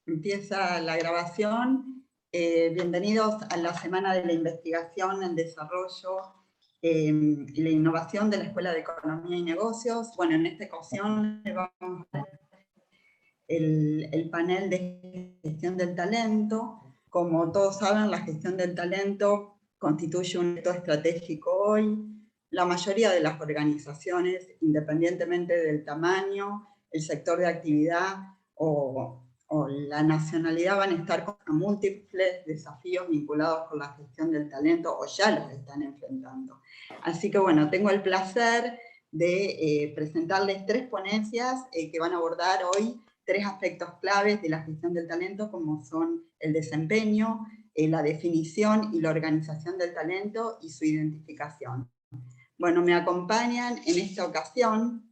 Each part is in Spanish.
Empieza la grabación. Bienvenidos a la Semana de la Investigación, el Desarrollo y la Innovación de la Escuela de Economía y Negocios. Bueno, en esta ocasión vamos a ver el panel de gestión del talento. Como todos saben, la gestión del talento constituye un reto estratégico hoy. La mayoría de las organizaciones, independientemente del tamaño, el sector de actividad o la nacionalidad, van a estar con múltiples desafíos vinculados con la gestión del talento o ya los están enfrentando. Así que bueno, tengo el placer de presentarles 3 ponencias que van a abordar hoy 3 aspectos claves de la gestión del talento, como son el desempeño, la definición y la organización del talento y su identificación. Bueno, me acompañan en esta ocasión,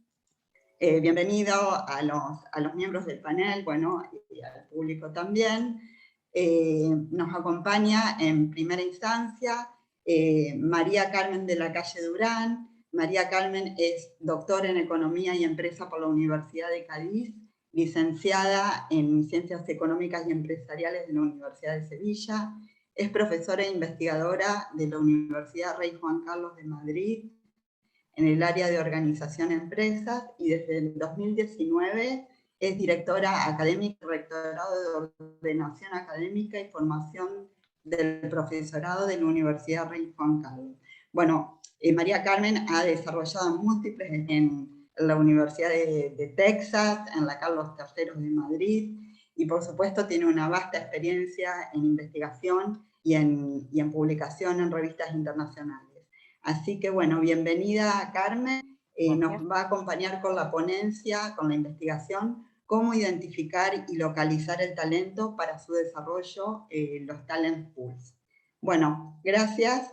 bienvenido a los miembros del panel, bueno, y al público también. Nos acompaña en primera instancia María Carmen de la Calle Durán. María Carmen es doctora en Economía y Empresa por la Universidad de Cádiz, licenciada en Ciencias Económicas y Empresariales de la Universidad de Sevilla, es profesora e investigadora de la Universidad Rey Juan Carlos de Madrid, en el área de organización de empresas, y desde el 2019 es directora académica y rectorado de ordenación académica y formación del profesorado de la Universidad Rey Juan Carlos. Bueno, María Carmen ha desarrollado múltiples en la Universidad de Texas, en la Carlos III de Madrid, y por supuesto tiene una vasta experiencia en investigación y en publicación en revistas internacionales. Así que bueno, bienvenida Carmen, nos va a acompañar con la ponencia, con la investigación, cómo identificar y localizar el talento para su desarrollo, los talent pools. Bueno, gracias,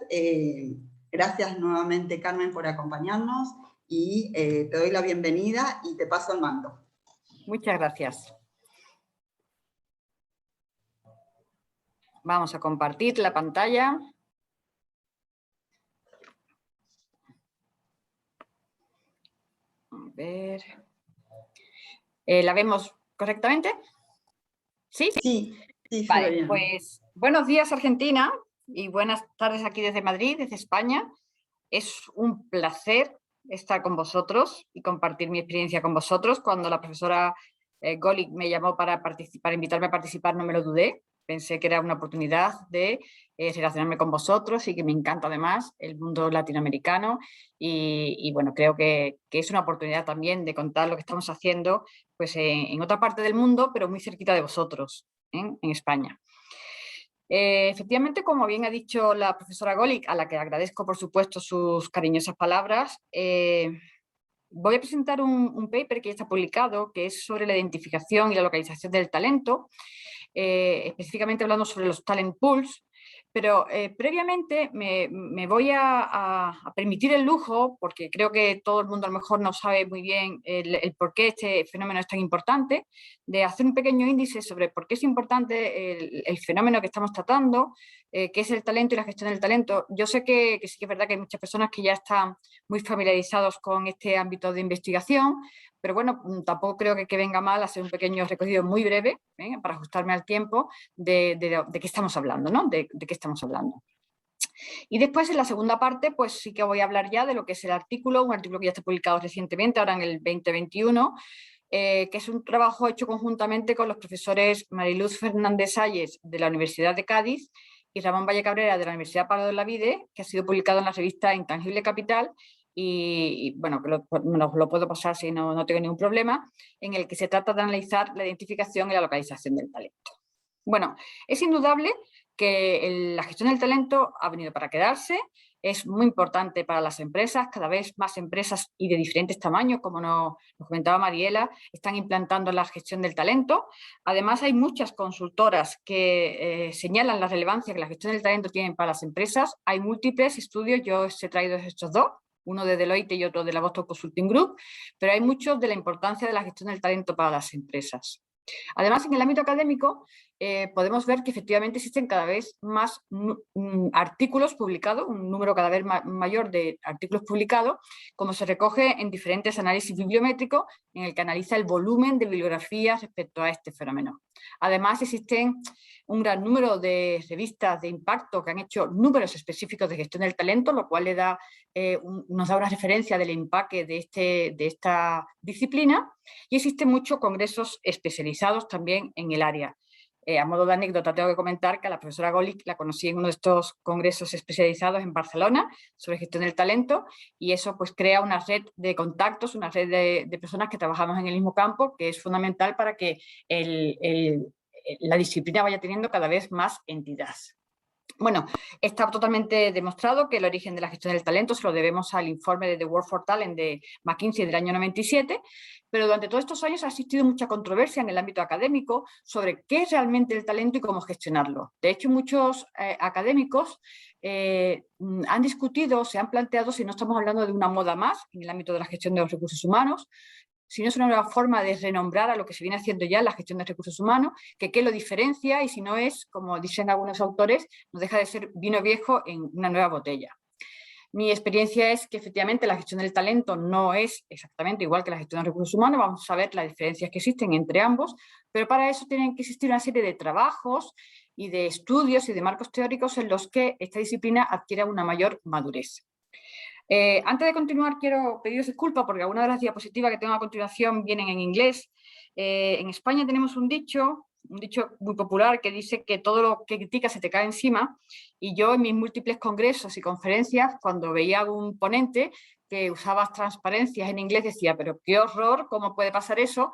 gracias nuevamente Carmen por acompañarnos y te doy la bienvenida y te paso el mando. Muchas gracias. Vamos a compartir la pantalla. A ver. ¿La vemos correctamente? ¿Sí? Sí, sí, vale, bien. Pues buenos días Argentina y buenas tardes aquí desde Madrid, desde España. Es un placer estar con vosotros y compartir mi experiencia con vosotros. Cuando la profesora Golik me llamó para invitarme a participar, no me lo dudé. Pensé que era una oportunidad de relacionarme con vosotros y que me encanta además el mundo latinoamericano y bueno, creo que es una oportunidad también de contar lo que estamos haciendo pues, en otra parte del mundo, pero muy cerquita de vosotros, en España. Efectivamente, como bien ha dicho la profesora Golik, a la que agradezco por supuesto sus cariñosas palabras, voy a presentar un paper que ya está publicado, que es sobre la identificación y la localización del talento, específicamente hablando sobre los talent pools, pero previamente me voy a permitir el lujo, porque creo que todo el mundo a lo mejor no sabe muy bien el por qué este fenómeno es tan importante, de hacer un pequeño índice sobre por qué es importante el fenómeno que estamos tratando, que es el talento y la gestión del talento. Yo sé que sí que es verdad que hay muchas personas que ya están muy familiarizados con este ámbito de investigación, pero bueno, tampoco creo que venga mal hacer un pequeño recorrido muy breve, para ajustarme al tiempo, de qué estamos hablando, ¿no? De qué estamos hablando. Y después, en la segunda parte, pues sí que voy a hablar ya de lo que es el artículo, un artículo que ya está publicado recientemente, ahora en el 2021, que es un trabajo hecho conjuntamente con los profesores Mariluz Fernández Salles de la Universidad de Cádiz y Ramón Valle Cabrera de la Universidad Pablo de Olavide, que ha sido publicado en la revista Intangible Capital, y bueno, que nos lo puedo pasar si no tengo ningún problema, en el que se trata de analizar la identificación y la localización del talento. Bueno, es indudable que la gestión del talento ha venido para quedarse, es muy importante para las empresas, cada vez más empresas y de diferentes tamaños, como nos comentaba Mariela, están implantando la gestión del talento. Además, hay muchas consultoras que señalan la relevancia que la gestión del talento tiene para las empresas. Hay múltiples estudios, yo os he traído estos dos, uno de Deloitte y otro de la Boston Consulting Group, pero hay muchos de la importancia de la gestión del talento para las empresas. Además, en el ámbito académico podemos ver que efectivamente existen cada vez más artículos publicados, un número cada vez mayor de artículos publicados, como se recoge en diferentes análisis bibliométricos, en el que analiza el volumen de bibliografías respecto a este fenómeno. Además, existen un gran número de revistas de impacto que han hecho números específicos de gestión del talento, lo cual nos da una referencia del empaque de esta disciplina, y existen muchos congresos especializados también en el área. A modo de anécdota tengo que comentar que a la profesora Golik la conocí en uno de estos congresos especializados en Barcelona sobre gestión del talento, y eso pues crea una red de contactos, una red de personas que trabajamos en el mismo campo, que es fundamental para que la disciplina vaya teniendo cada vez más entidad. Bueno, está totalmente demostrado que el origen de la gestión del talento se lo debemos al informe de The War for Talent de McKinsey del año 97, pero durante todos estos años ha existido mucha controversia en el ámbito académico sobre qué es realmente el talento y cómo gestionarlo. De hecho, muchos académicos han discutido, se han planteado si no estamos hablando de una moda más en el ámbito de la gestión de los recursos humanos, si no es una nueva forma de renombrar a lo que se viene haciendo ya en la gestión de recursos humanos, que qué lo diferencia, y si no es, como dicen algunos autores, no deja de ser vino viejo en una nueva botella. Mi experiencia es que efectivamente la gestión del talento no es exactamente igual que la gestión de recursos humanos, vamos a ver las diferencias que existen entre ambos, pero para eso tienen que existir una serie de trabajos y de estudios y de marcos teóricos en los que esta disciplina adquiera una mayor madurez. Antes de continuar, quiero pediros disculpas porque algunas de las diapositivas que tengo a continuación vienen en inglés. En España tenemos un dicho muy popular que dice que todo lo que criticas se te cae encima, y yo en mis múltiples congresos y conferencias, cuando veía a algún ponente que usaba transparencias en inglés, decía, pero qué horror, ¿cómo puede pasar eso?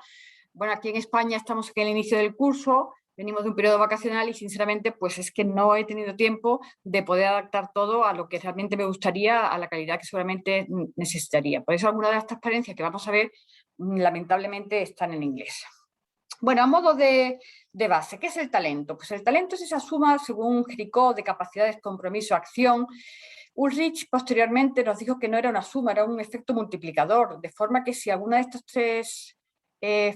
Bueno, aquí en España estamos en el inicio del curso, venimos de un periodo vacacional y sinceramente pues es que no he tenido tiempo de poder adaptar todo a lo que realmente me gustaría, a la calidad que seguramente necesitaría. Por eso algunas de las transparencias que vamos a ver lamentablemente están en inglés. Bueno, a modo de base, ¿qué es el talento? Pues el talento es esa suma, según Jericó, de capacidades, compromiso, acción. Ulrich posteriormente nos dijo que no era una suma, era un efecto multiplicador, de forma que si alguna de estos tres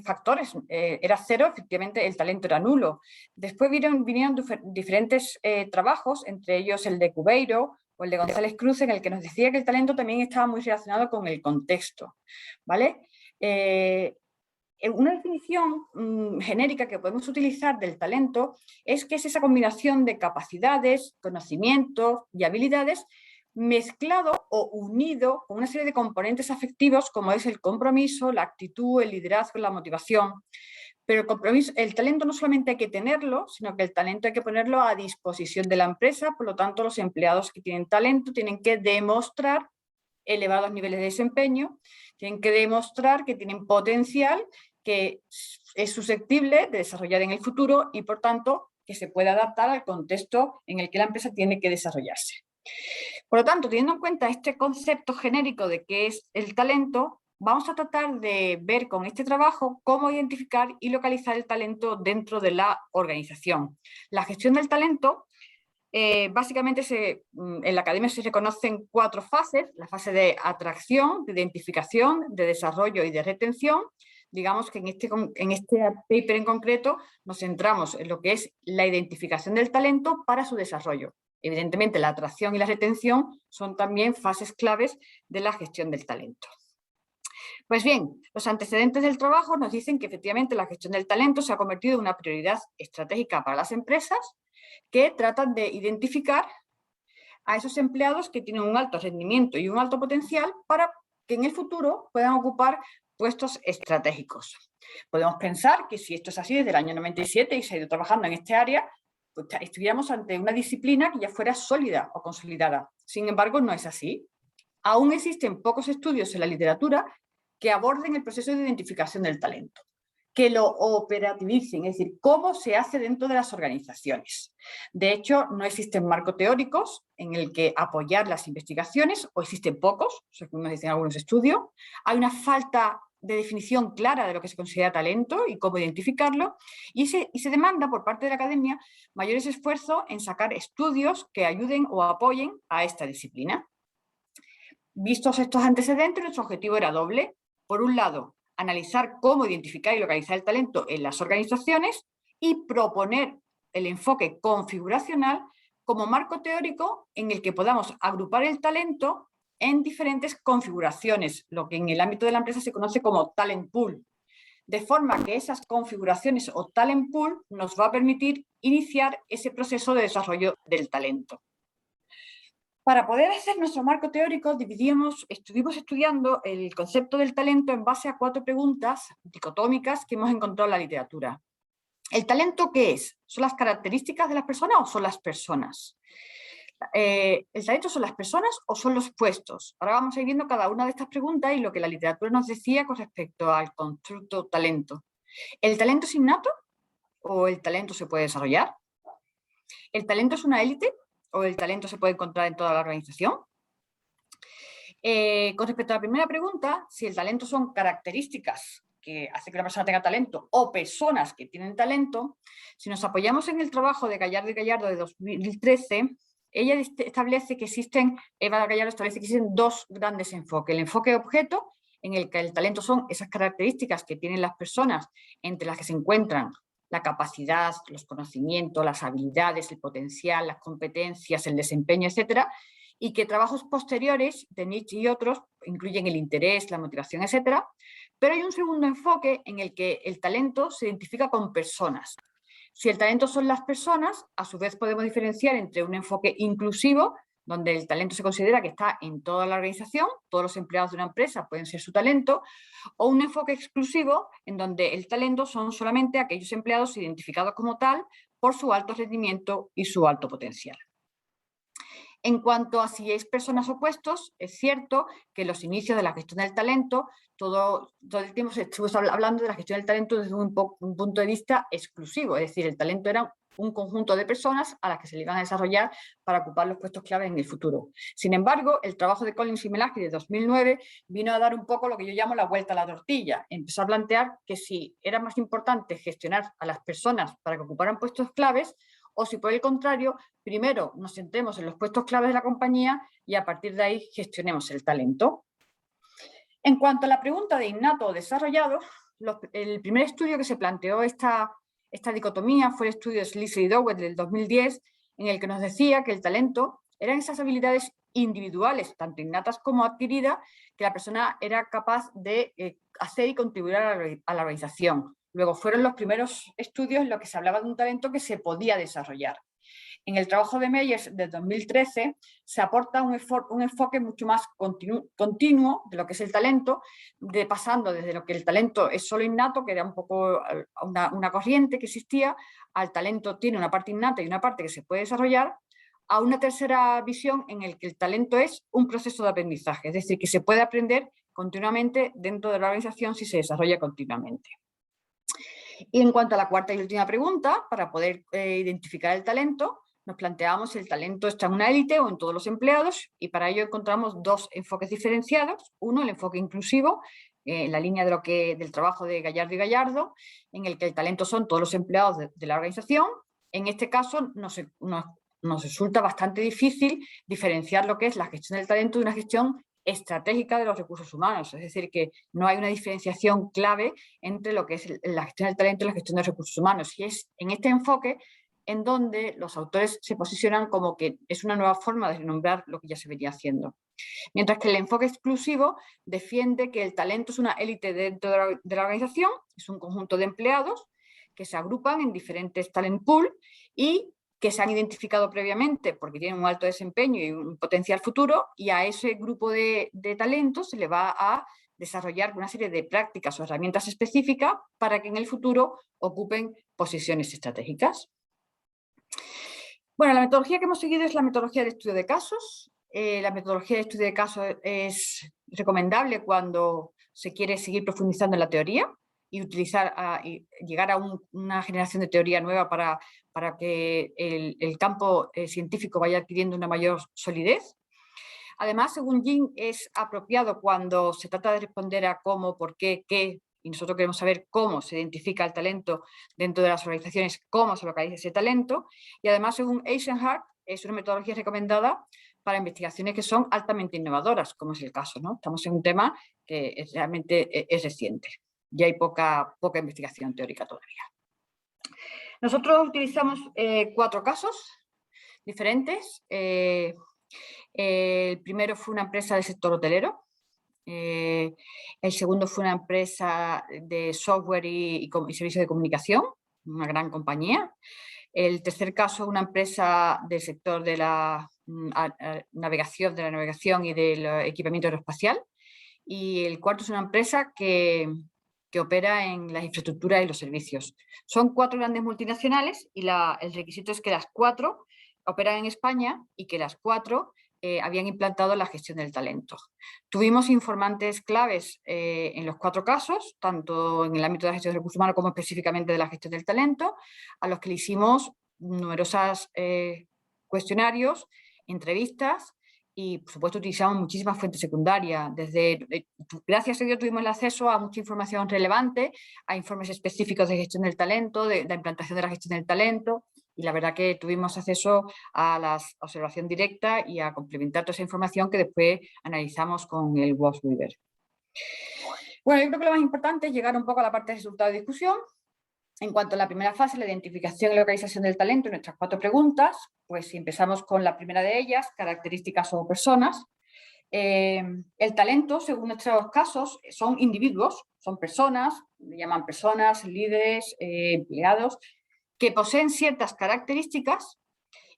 factores era cero, efectivamente el talento era nulo. Después vinieron diferentes trabajos, entre ellos el de Cubeiro o el de González Cruz, en el que nos decía que el talento también estaba muy relacionado con el contexto, ¿vale? Una definición genérica que podemos utilizar del talento es que es esa combinación de capacidades, conocimientos y habilidades mezclado o unido con una serie de componentes afectivos como es el compromiso, la actitud, el liderazgo, la motivación. Pero el talento no solamente hay que tenerlo, sino que el talento hay que ponerlo a disposición de la empresa. Por lo tanto, los empleados que tienen talento tienen que demostrar elevados niveles de desempeño, tienen que demostrar que tienen potencial, que es susceptible de desarrollar en el futuro y, por tanto, que se puede adaptar al contexto en el que la empresa tiene que desarrollarse. Por lo tanto, teniendo en cuenta este concepto genérico de qué es el talento, vamos a tratar de ver con este trabajo cómo identificar y localizar el talento dentro de la organización. La gestión del talento, básicamente en la academia se reconocen 4 fases: la fase de atracción, de identificación, de desarrollo y de retención. Digamos que en este paper en concreto nos centramos en lo que es la identificación del talento para su desarrollo. Evidentemente, la atracción y la retención son también fases claves de la gestión del talento. Pues bien, los antecedentes del trabajo nos dicen que efectivamente la gestión del talento se ha convertido en una prioridad estratégica para las empresas que tratan de identificar a esos empleados que tienen un alto rendimiento y un alto potencial para que en el futuro puedan ocupar puestos estratégicos. Podemos pensar que si esto es así desde el año 97 y se ha ido trabajando en este área, pues estuviéramos ante una disciplina que ya fuera sólida o consolidada. Sin embargo, no es así. Aún existen pocos estudios en la literatura que aborden el proceso de identificación del talento, que lo operativicen, es decir, cómo se hace dentro de las organizaciones. De hecho, no existen marcos teóricos en el que apoyar las investigaciones, o existen pocos, según nos dicen algunos estudios. Hay una falta de definición clara de lo que se considera talento y cómo identificarlo, y se demanda por parte de la academia mayores esfuerzos en sacar estudios que ayuden o apoyen a esta disciplina. Vistos estos antecedentes, nuestro objetivo era doble. Por un lado, analizar cómo identificar y localizar el talento en las organizaciones y proponer el enfoque configuracional como marco teórico en el que podamos agrupar el talento en diferentes configuraciones, lo que en el ámbito de la empresa se conoce como talent pool, de forma que esas configuraciones o talent pool nos va a permitir iniciar ese proceso de desarrollo del talento. Para poder hacer nuestro marco teórico, estuvimos estudiando el concepto del talento en base a 4 preguntas dicotómicas que hemos encontrado en la literatura. ¿El talento qué es? ¿Son las características de las personas o son las personas? ¿El talento son las personas o son los puestos? Ahora vamos a ir viendo cada una de estas preguntas y lo que la literatura nos decía con respecto al constructo talento. ¿El talento es innato o el talento se puede desarrollar? ¿El talento es una élite o el talento se puede encontrar en toda la organización? Con respecto a la primera pregunta, si el talento son características que hacen que una persona tenga talento o personas que tienen talento, si nos apoyamos en el trabajo de Gallardo y Gallardo de 2013, Eva Gallardo establece que existen 2 grandes enfoques. El enfoque objeto, en el que el talento son esas características que tienen las personas, entre las que se encuentran la capacidad, los conocimientos, las habilidades, el potencial, las competencias, el desempeño, etcétera, y que trabajos posteriores de Nietzsche y otros incluyen el interés, la motivación, etcétera. Pero hay un segundo enfoque en el que el talento se identifica con personas. Si el talento son las personas, a su vez podemos diferenciar entre un enfoque inclusivo, donde el talento se considera que está en toda la organización, todos los empleados de una empresa pueden ser su talento, o un enfoque exclusivo, en donde el talento son solamente aquellos empleados identificados como tal por su alto rendimiento y su alto potencial. En cuanto a si es personas o puestos, es cierto que en los inicios de la gestión del talento, todo el tiempo se estuvo hablando de la gestión del talento desde un punto de vista exclusivo, es decir, el talento era un conjunto de personas a las que se le iban a desarrollar para ocupar los puestos clave en el futuro. Sin embargo, el trabajo de Collins y Melagi de 2009 vino a dar un poco lo que yo llamo la vuelta a la tortilla. Empezó a plantear que si era más importante gestionar a las personas para que ocuparan puestos claves, o si por el contrario, primero nos centremos en los puestos claves de la compañía y a partir de ahí gestionemos el talento. En cuanto a la pregunta de innato o desarrollado, el primer estudio que se planteó esta dicotomía fue el estudio de Slicer y Dowell del 2010, en el que nos decía que el talento eran esas habilidades individuales, tanto innatas como adquiridas, que la persona era capaz de hacer y contribuir a la organización. Luego fueron los primeros estudios en los que se hablaba de un talento que se podía desarrollar. En el trabajo de Meyers de 2013 se aporta un enfoque mucho más continuo de lo que es el talento, pasando desde lo que el talento es solo innato, que era un poco una corriente que existía, al talento tiene una parte innata y una parte que se puede desarrollar, a una tercera visión en la que el talento es un proceso de aprendizaje, es decir, que se puede aprender continuamente dentro de la organización si se desarrolla continuamente. Y en cuanto a la cuarta y última pregunta, para poder identificar el talento, nos planteamos si el talento está en una élite o en todos los empleados, y para ello encontramos 2 enfoques diferenciados. Uno, el enfoque inclusivo, en la línea del trabajo de Gallardo y Gallardo, en el que el talento son todos los empleados de la organización. En este caso nos resulta bastante difícil diferenciar lo que es la gestión del talento de una gestión estratégica de los recursos humanos, es decir, que no hay una diferenciación clave entre lo que es la gestión del talento y la gestión de los recursos humanos, y es en este enfoque en donde los autores se posicionan como que es una nueva forma de nombrar lo que ya se venía haciendo. Mientras que el enfoque exclusivo defiende que el talento es una élite dentro de la organización, es un conjunto de empleados que se agrupan en diferentes talent pool y que se han identificado previamente porque tienen un alto desempeño y un potencial futuro, y a ese grupo de talentos se le va a desarrollar una serie de prácticas o herramientas específicas para que en el futuro ocupen posiciones estratégicas. Bueno, la metodología que hemos seguido es la metodología de estudio de casos. La metodología de estudio de casos es recomendable cuando se quiere seguir profundizando en la teoría y llegar a una generación de teoría nueva para que el campo científico vaya adquiriendo una mayor solidez. Además, según Jin, es apropiado cuando se trata de responder a cómo, por qué, qué, y nosotros queremos saber cómo se identifica el talento dentro de las organizaciones, cómo se localiza ese talento. Y además, según Eisenhardt, es una metodología recomendada para investigaciones que son altamente innovadoras, como es el caso, ¿no? Estamos en un tema que realmente es reciente. ya hay poca investigación teórica todavía. Nosotros utilizamos 4 casos diferentes. El primero fue una empresa del sector hotelero. El segundo fue una empresa de software y servicios de comunicación, una gran compañía. El tercer caso, una empresa del sector de la navegación y del equipamiento aeroespacial. Y el cuarto es una empresa que opera en las infraestructuras y los servicios. Son 4 grandes multinacionales y el requisito es que las 4 operan en España y que las 4 habían implantado la gestión del talento. Tuvimos informantes claves en los 4 casos, tanto en el ámbito de la gestión de recursos humanos como específicamente de la gestión del talento, a los que le hicimos numerosos cuestionarios, entrevistas y, por supuesto, utilizamos muchísimas fuentes secundarias. Gracias a Dios tuvimos el acceso a mucha información relevante, a informes específicos de gestión del talento, de la implantación de la gestión del talento, y la verdad que tuvimos acceso a la observación directa y a complementar toda esa información que después analizamos con el WOS-Weaver. Bueno, yo creo que lo más importante es llegar un poco a la parte de resultado de discusión. En cuanto a la primera fase, la identificación y localización del talento, nuestras 4 preguntas, pues si empezamos con la primera de ellas, características o personas. El talento, según nuestros casos, son individuos, son personas, le llaman personas, líderes, empleados, que poseen ciertas características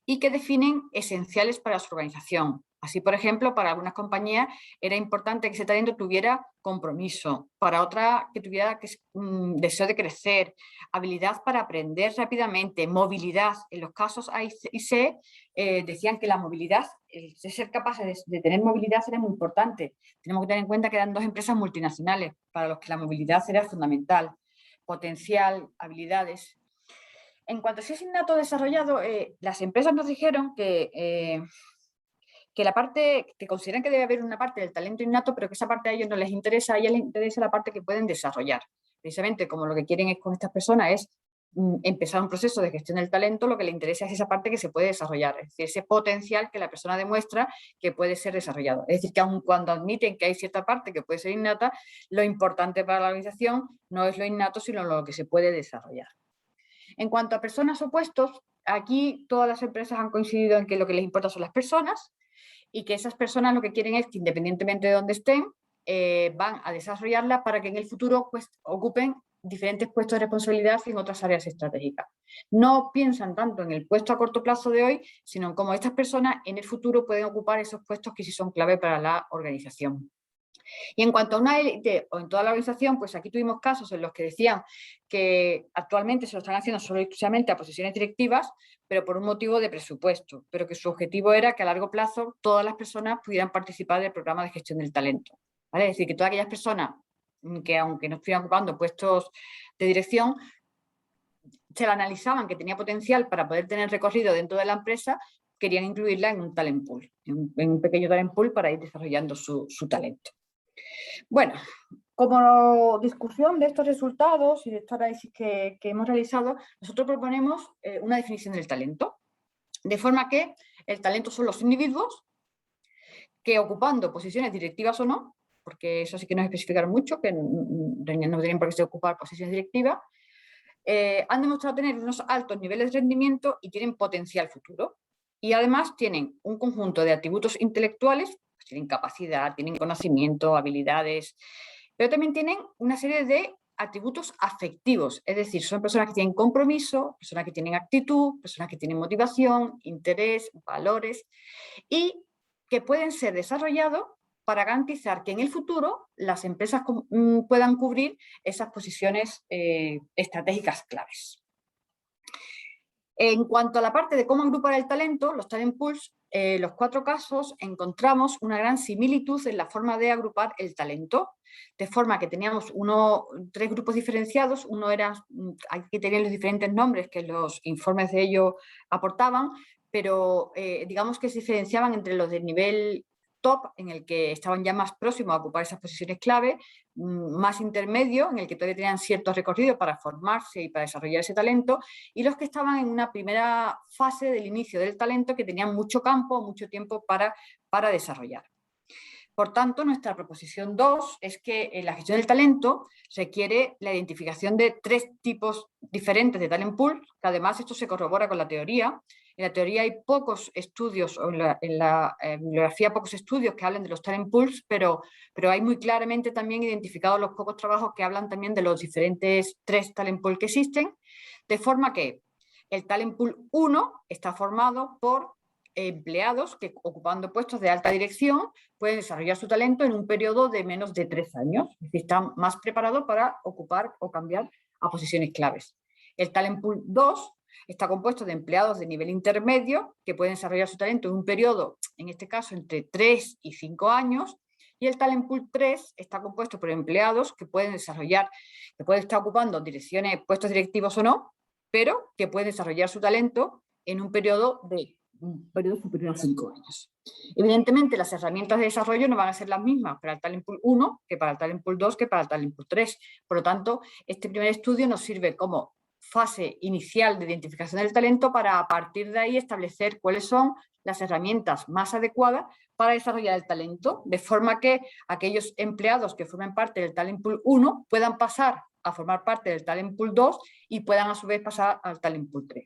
y que definen esenciales para su organización. Así, por ejemplo, para algunas compañías era importante que ese talento tuviera compromiso, para otras que tuviera deseo de crecer, habilidad para aprender rápidamente, movilidad. En los casos A y C decían que la movilidad, el ser capaces de tener movilidad era muy importante. Tenemos que tener en cuenta que eran 2 empresas multinacionales para los que la movilidad era fundamental. Potencial, habilidades. En cuanto a si es innato o desarrollado, las empresas nos dijeron que la parte, que consideran que debe haber una parte del talento innato, pero que esa parte a ellos no les interesa, a ellos les interesa la parte que pueden desarrollar. Precisamente como lo que quieren es con estas personas es empezar un proceso de gestión del talento, lo que les interesa es esa parte que se puede desarrollar, es decir, ese potencial que la persona demuestra que puede ser desarrollado. Es decir, que aun cuando admiten que hay cierta parte que puede ser innata, lo importante para la organización no es lo innato, sino lo que se puede desarrollar. En cuanto a personas o puestos, aquí todas las empresas han coincidido en que lo que les importa son las personas y que esas personas lo que quieren es que, independientemente de dónde estén, van a desarrollarlas para que en el futuro pues, ocupen diferentes puestos de responsabilidad en otras áreas estratégicas. No piensan tanto en el puesto a corto plazo de hoy, sino en cómo estas personas en el futuro pueden ocupar esos puestos que sí son clave para la organización. Y en cuanto a una élite o en toda la organización, pues aquí tuvimos casos en los que decían que actualmente se lo están haciendo solo y exclusivamente a posiciones directivas, pero por un motivo de presupuesto, pero que su objetivo era que a largo plazo todas las personas pudieran participar del programa de gestión del talento. ¿Vale? Es decir, que todas aquellas personas que, aunque no estuvieran ocupando puestos de dirección, se la analizaban que tenía potencial para poder tener recorrido dentro de la empresa, querían incluirla en un talent pool, en un pequeño talent pool para ir desarrollando su talento. Bueno, como discusión de estos resultados y de este análisis que hemos realizado, nosotros proponemos una definición del talento, de forma que el talento son los individuos que, ocupando posiciones directivas o no, porque eso sí que nos especificaron mucho, que no tienen por qué ocupar posiciones directivas, han demostrado tener unos altos niveles de rendimiento y tienen potencial futuro. Y además tienen un conjunto de atributos intelectuales, pues tienen capacidad, tienen conocimiento, habilidades, pero también tienen una serie de atributos afectivos, es decir, son personas que tienen compromiso, personas que tienen actitud, personas que tienen motivación, interés, valores y que pueden ser desarrollados para garantizar que en el futuro las empresas puedan cubrir esas posiciones estratégicas claves. En cuanto a la parte de cómo agrupar el talento, los talent pools, los 4 casos encontramos una gran similitud en la forma de agrupar el talento, de forma que teníamos 3 grupos diferenciados. Uno era, aquí tenían los diferentes nombres que los informes de ellos aportaban, pero digamos que se diferenciaban entre los de nivel top, en el que estaban ya más próximos a ocupar esas posiciones clave, más intermedio, en el que todavía tenían cierto recorrido para formarse y para desarrollar ese talento, y los que estaban en una primera fase del inicio del talento, que tenían mucho campo, mucho tiempo para desarrollar. Por tanto, nuestra proposición 2 es que en la gestión del talento requiere la identificación de 3 tipos diferentes de talent pool, que además esto se corrobora con la teoría. En la teoría hay pocos estudios, o en la bibliografía pocos estudios que hablen de los talent pools, pero hay muy claramente también identificados los pocos trabajos que hablan también de los diferentes 3 talent pools que existen, de forma que el talent pool 1 está formado por empleados que, ocupando puestos de alta dirección, pueden desarrollar su talento en un periodo de menos de 3 años. Es decir, están más preparados para ocupar o cambiar a posiciones claves. El talent pool 2 está compuesto de empleados de nivel intermedio que pueden desarrollar su talento en un periodo, en este caso, entre 3 y 5 años. Y el talent pool 3 está compuesto por empleados que pueden desarrollar, que pueden estar ocupando direcciones, puestos directivos o no, pero que pueden desarrollar su talento en un periodo superior a 5 años. Evidentemente, las herramientas de desarrollo no van a ser las mismas para el Talent Pool 1 que para el Talent Pool 2 que para el Talent Pool 3. Por lo tanto, este primer estudio nos sirve como fase inicial de identificación del talento para, a partir de ahí, establecer cuáles son las herramientas más adecuadas para desarrollar el talento, de forma que aquellos empleados que formen parte del Talent Pool 1 puedan pasar a formar parte del Talent Pool 2 y puedan, a su vez, pasar al Talent Pool 3.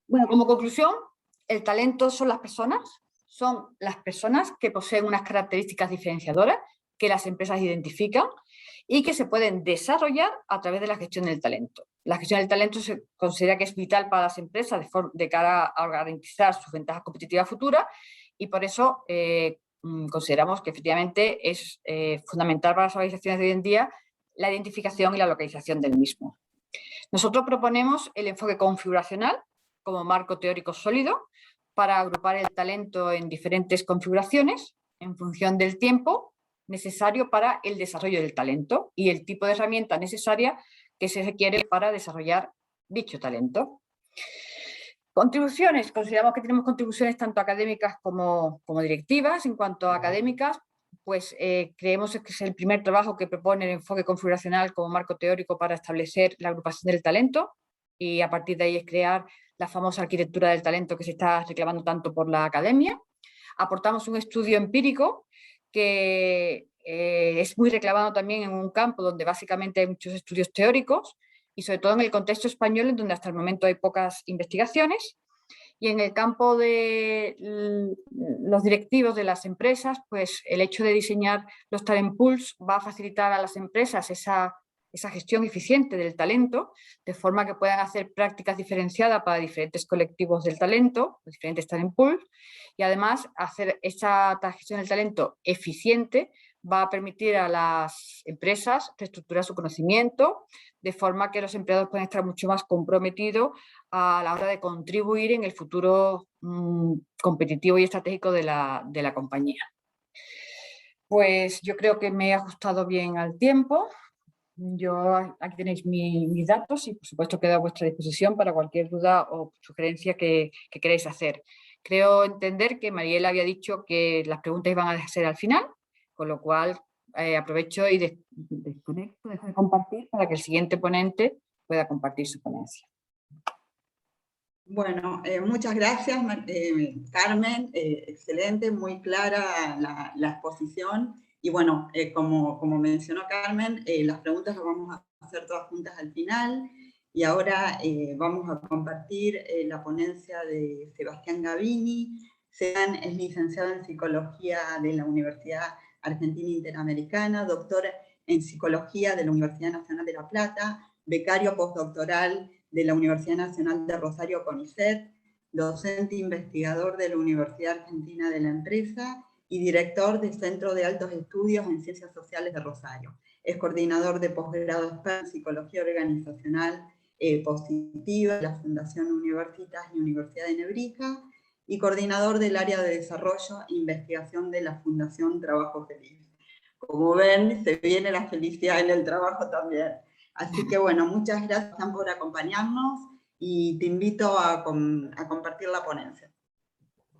Bueno, como conclusión, el talento son las personas que poseen unas características diferenciadoras que las empresas identifican y que se pueden desarrollar a través de la gestión del talento. La gestión del talento se considera que es vital para las empresas de cara a garantizar sus ventajas competitivas futuras y por eso consideramos que efectivamente es fundamental para las organizaciones de hoy en día la identificación y la localización del mismo. Nosotros proponemos el enfoque configuracional como marco teórico sólido para agrupar el talento en diferentes configuraciones en función del tiempo necesario para el desarrollo del talento y el tipo de herramienta necesaria que se requiere para desarrollar dicho talento. Contribuciones. Consideramos que tenemos contribuciones tanto académicas como directivas. En cuanto a académicas, pues creemos que es el primer trabajo que propone el enfoque configuracional como marco teórico para establecer la agrupación del talento y a partir de ahí es crear la famosa arquitectura del talento que se está reclamando tanto por la academia. Aportamos un estudio empírico que es muy reclamado también en un campo donde básicamente hay muchos estudios teóricos y sobre todo en el contexto español, en donde hasta el momento hay pocas investigaciones. Y en el campo de los directivos de las empresas, pues el hecho de diseñar los talent pools va a facilitar a las empresas esa gestión eficiente del talento, de forma que puedan hacer prácticas diferenciadas para diferentes colectivos del talento, diferentes talent pools, y además hacer esa gestión del talento eficiente va a permitir a las empresas reestructurar su conocimiento, de forma que los empleados pueden estar mucho más comprometidos a la hora de contribuir en el futuro competitivo y estratégico de la compañía. Pues yo creo que me he ajustado bien al tiempo. Aquí tenéis mis datos y por supuesto quedo a vuestra disposición para cualquier duda o sugerencia que queráis hacer. Creo entender que Mariela había dicho que las preguntas iban a ser al final, con lo cual aprovecho y desconecto, dejo de compartir para que el siguiente ponente pueda compartir su ponencia. Bueno, muchas gracias, Carmen. Excelente, muy clara la exposición. Y bueno, como mencionó Carmen, las preguntas las vamos a hacer todas juntas al final. Y ahora vamos a compartir la ponencia de Sebastián Gavini. Sebastián es licenciado en Psicología de la Universidad Argentina Interamericana, doctor en Psicología de la Universidad Nacional de La Plata, becario postdoctoral de la Universidad Nacional de Rosario CONICET, docente investigador de la Universidad Argentina de la Empresa y director del Centro de Altos Estudios en Ciencias Sociales de Rosario. Es coordinador de posgrado en Psicología Organizacional Positiva de la Fundación Universitas y Universidad de Nebrija y coordinador del área de desarrollo e investigación de la Fundación Trabajo Feliz. Como ven, se viene la felicidad en el trabajo también. Así que bueno, muchas gracias por acompañarnos y te invito a compartir la ponencia.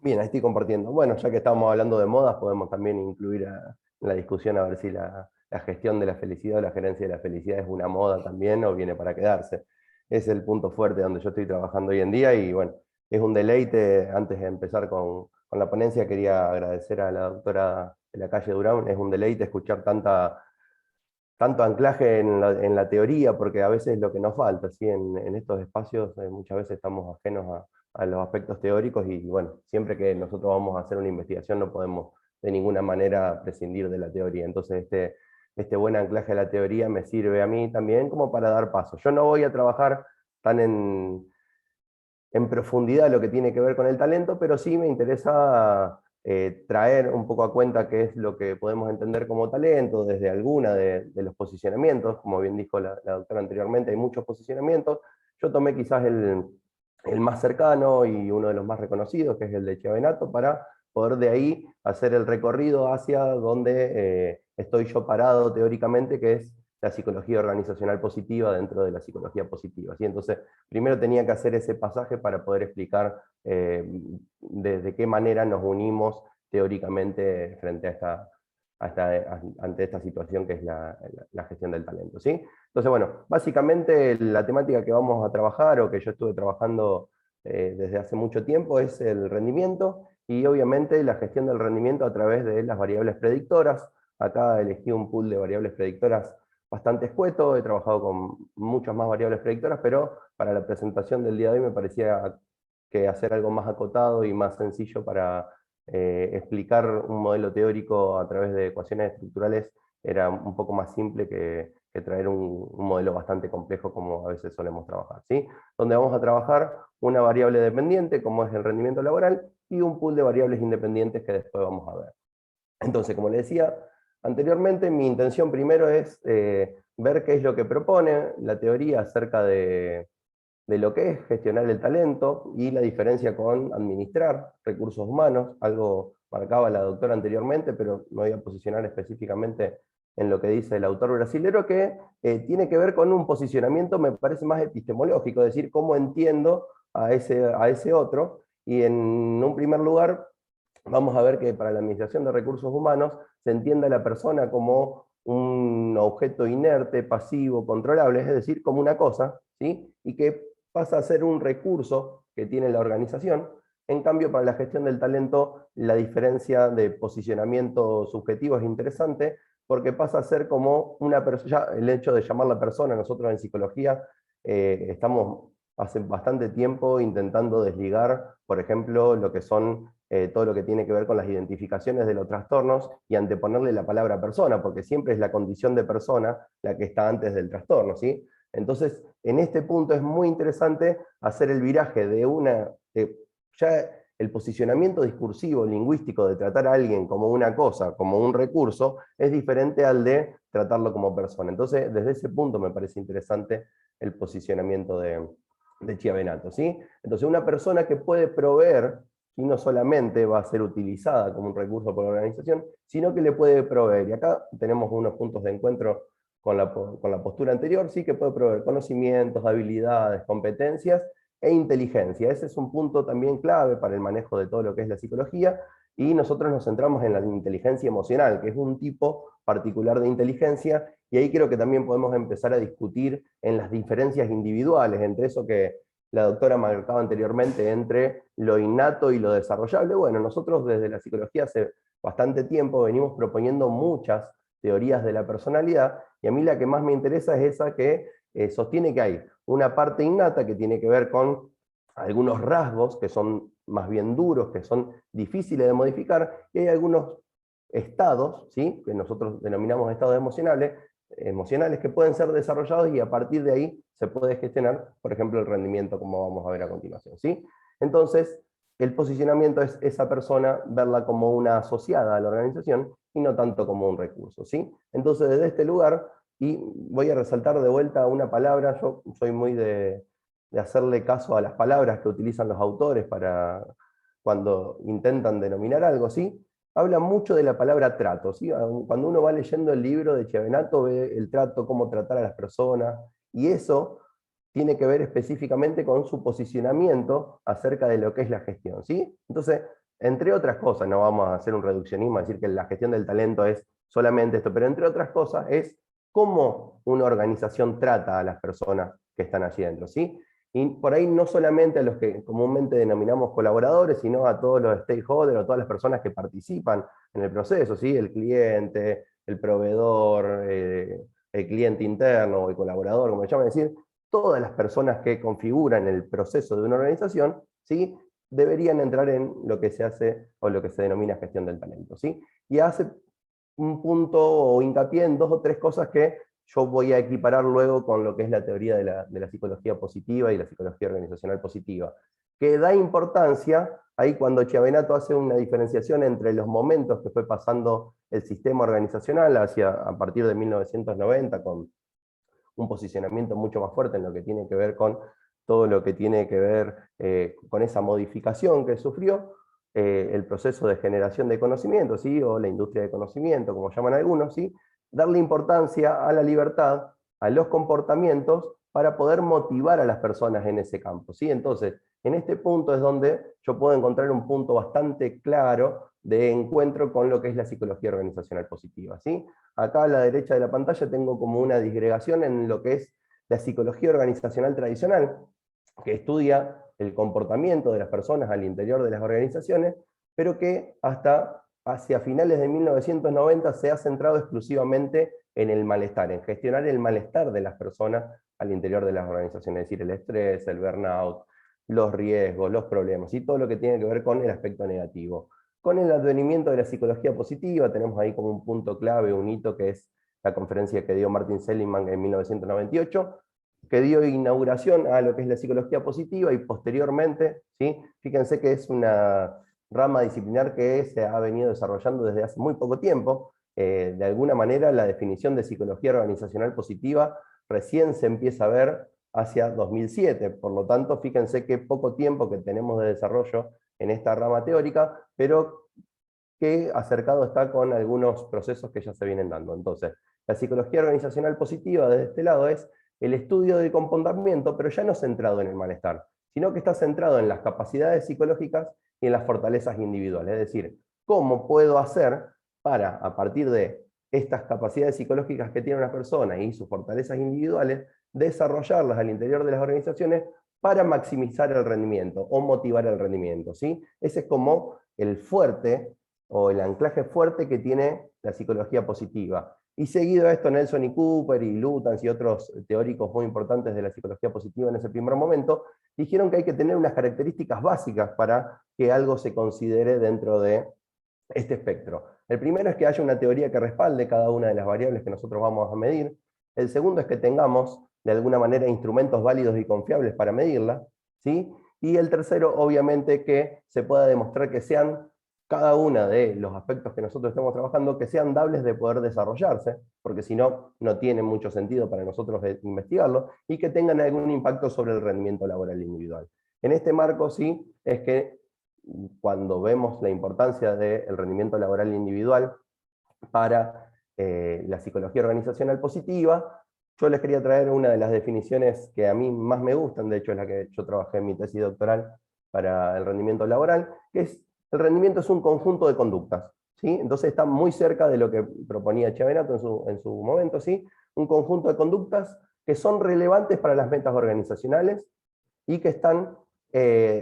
Bien, ahí estoy compartiendo. Bueno, ya que estamos hablando de modas, podemos también incluir en la discusión a ver si la gestión de la felicidad o la gerencia de la felicidad es una moda también o viene para quedarse. Es el punto fuerte donde yo estoy trabajando hoy en día y bueno, Es un deleite. Antes de empezar con la ponencia, quería agradecer a la doctora de la calle Durán. Es un deleite escuchar tanto anclaje en la teoría, porque a veces es lo que nos falta, ¿sí? En estos espacios muchas veces estamos ajenos a los aspectos teóricos, y bueno, siempre que nosotros vamos a hacer una investigación no podemos de ninguna manera prescindir de la teoría. Entonces este buen anclaje a la teoría me sirve a mí también como para dar paso. Yo no voy a trabajar tan en profundidad lo que tiene que ver con el talento, pero sí me interesa traer un poco a cuenta qué es lo que podemos entender como talento, desde alguna de los posicionamientos. Como bien dijo la doctora anteriormente, hay muchos posicionamientos. Yo tomé quizás el más cercano y uno de los más reconocidos, que es el de Chiavenato, para poder de ahí hacer el recorrido hacia donde estoy yo parado teóricamente, que es la psicología organizacional positiva dentro de la psicología positiva, ¿sí? Entonces, primero tenía que hacer ese pasaje para poder explicar de qué manera nos unimos teóricamente frente ante esta situación que es la gestión del talento, ¿sí? Entonces, bueno, básicamente la temática que vamos a trabajar, o que yo estuve trabajando desde hace mucho tiempo, es el rendimiento, y obviamente la gestión del rendimiento a través de las variables predictoras. Acá elegí un pool de variables predictoras bastante escueto. He trabajado con muchas más variables predictoras, pero para la presentación del día de hoy me parecía que hacer algo más acotado y más sencillo para explicar un modelo teórico a través de ecuaciones estructurales era un poco más simple que traer un modelo bastante complejo como a veces solemos trabajar, ¿sí? Donde vamos a trabajar una variable dependiente, como es el rendimiento laboral, y un pool de variables independientes que después vamos a ver. Entonces, como les decía anteriormente, mi intención primero es ver qué es lo que propone la teoría acerca de lo que es gestionar el talento y la diferencia con administrar recursos humanos. Algo marcaba la doctora anteriormente, pero me voy a posicionar específicamente en lo que dice el autor brasilero, que tiene que ver con un posicionamiento, me parece, más epistemológico, es decir, cómo entiendo a ese otro. Y en un primer lugar, vamos a ver que para la administración de recursos humanos se entiende a la persona como un objeto inerte, pasivo, controlable, es decir, como una cosa, ¿sí? Y que pasa a ser un recurso que tiene la organización. En cambio, para la gestión del talento, la diferencia de posicionamiento subjetivo es interesante, porque pasa a ser como una persona. El hecho de llamarla persona, nosotros en psicología estamos hace bastante tiempo intentando desligar, por ejemplo, lo que son todo lo que tiene que ver con las identificaciones de los trastornos, y anteponerle la palabra persona, porque siempre es la condición de persona la que está antes del trastorno, ¿sí? Entonces, en este punto es muy interesante hacer el viraje ya el posicionamiento discursivo, lingüístico, de tratar a alguien como una cosa, como un recurso, es diferente al de tratarlo como persona. Entonces, desde ese punto me parece interesante el posicionamiento de Chiavenato, ¿sí? Entonces, una persona que puede proveer, y no solamente va a ser utilizada como un recurso por la organización, sino que le puede proveer. Y acá tenemos unos puntos de encuentro con la postura anterior, sí, que puede proveer conocimientos, habilidades, competencias e inteligencia. Ese es un punto también clave para el manejo de todo lo que es la psicología, y nosotros nos centramos en la inteligencia emocional, que es un tipo particular de inteligencia, y ahí creo que también podemos empezar a discutir en las diferencias individuales, entre eso que la doctora marcaba anteriormente, entre lo innato y lo desarrollable. Bueno, nosotros desde la psicología hace bastante tiempo venimos proponiendo muchas teorías de la personalidad, y a mí la que más me interesa es esa que sostiene que hay una parte innata que tiene que ver con algunos rasgos que son más bien duros, que son difíciles de modificar, y hay algunos estados, ¿sí?, que nosotros denominamos estados emocionales, que pueden ser desarrollados, y a partir de ahí se puede gestionar, por ejemplo, el rendimiento, como vamos a ver a continuación, ¿sí? Entonces, el posicionamiento es esa persona, verla como una asociada a la organización y no tanto como un recurso, ¿sí? Entonces, desde este lugar, y voy a resaltar de vuelta una palabra, yo soy muy de hacerle caso a las palabras que utilizan los autores para cuando intentan denominar algo, ¿sí? Habla mucho de la palabra trato, ¿sí? Cuando uno va leyendo el libro de Chiavenato, ve el trato, cómo tratar a las personas, y eso tiene que ver específicamente con su posicionamiento acerca de lo que es la gestión, ¿sí? Entonces, entre otras cosas, no vamos a hacer un reduccionismo, a decir que la gestión del talento es solamente esto, pero entre otras cosas es cómo una organización trata a las personas que están allí dentro, ¿sí? Y por ahí no solamente a los que comúnmente denominamos colaboradores, sino a todos los stakeholders o todas las personas que participan en el proceso, ¿sí? El cliente, el proveedor, el cliente interno o el colaborador, como le llaman, decir, todas las personas que configuran el proceso de una organización, ¿sí? Deberían entrar en lo que se hace o lo que se denomina gestión del talento, ¿sí? Y hace un punto o hincapié en 2 o 3 cosas que yo voy a equiparar luego con lo que es la teoría de la psicología positiva y la psicología organizacional positiva, que da importancia, ahí cuando Chiavenato hace una diferenciación entre los momentos que fue pasando el sistema organizacional a partir de 1990, con un posicionamiento mucho más fuerte en lo que tiene que ver con todo lo que tiene que ver con esa modificación que sufrió, el proceso de generación de conocimiento, ¿sí? O la industria de conocimiento, como llaman algunos, ¿sí? Darle importancia a la libertad, a los comportamientos, para poder motivar a las personas en ese campo, ¿sí? Entonces, en este punto es donde yo puedo encontrar un punto bastante claro de encuentro con lo que es la psicología organizacional positiva, ¿sí? Acá a la derecha de la pantalla tengo como una disgregación en lo que es la psicología organizacional tradicional, que estudia el comportamiento de las personas al interior de las organizaciones, pero que hasta hacia finales de 1990 se ha centrado exclusivamente en el malestar, en gestionar el malestar de las personas al interior de las organizaciones, es decir, el estrés, el burnout, los riesgos, los problemas, y todo lo que tiene que ver con el aspecto negativo. Con el advenimiento de la psicología positiva, tenemos ahí como un punto clave, un hito, que es la conferencia que dio Martin Seligman en 1998, que dio inauguración a lo que es la psicología positiva, y posteriormente, ¿sí? Fíjense que es una rama disciplinar que se ha venido desarrollando desde hace muy poco tiempo. De alguna manera la definición de psicología organizacional positiva recién se empieza a ver hacia 2007, por lo tanto fíjense qué poco tiempo que tenemos de desarrollo en esta rama teórica, pero que acercado está con algunos procesos que ya se vienen dando. Entonces, la psicología organizacional positiva desde este lado es el estudio del comportamiento, pero ya no centrado en el malestar, sino que está centrado en las capacidades psicológicas y en las fortalezas individuales. Es decir, ¿cómo puedo hacer para, a partir de estas capacidades psicológicas que tiene una persona y sus fortalezas individuales, desarrollarlas al interior de las organizaciones para maximizar el rendimiento o motivar el rendimiento, ¿sí? Ese es como el fuerte o el anclaje fuerte que tiene la psicología positiva. Y seguido a esto, Nelson y Cooper y Lutáns y otros teóricos muy importantes de la psicología positiva en ese primer momento, dijeron que hay que tener unas características básicas para que algo se considere dentro de este espectro. El primero es que haya una teoría que respalde cada una de las variables que nosotros vamos a medir. El segundo es que tengamos, de alguna manera, instrumentos válidos y confiables para medirla, ¿sí? Y el tercero, obviamente, que se pueda demostrar que sean cada uno de los aspectos que nosotros estamos trabajando, que sean dables de poder desarrollarse, porque si no, no tiene mucho sentido para nosotros investigarlo, y que tengan algún impacto sobre el rendimiento laboral individual. En este marco, sí, es que cuando vemos la importancia del rendimiento laboral individual para la psicología organizacional positiva, yo les quería traer una de las definiciones que a mí más me gustan, de hecho es la que yo trabajé en mi tesis doctoral para el rendimiento laboral, que es: el rendimiento es un conjunto de conductas, ¿sí? Entonces está muy cerca de lo que proponía Chiavenato en su momento, ¿sí? Un conjunto de conductas que son relevantes para las metas organizacionales y que están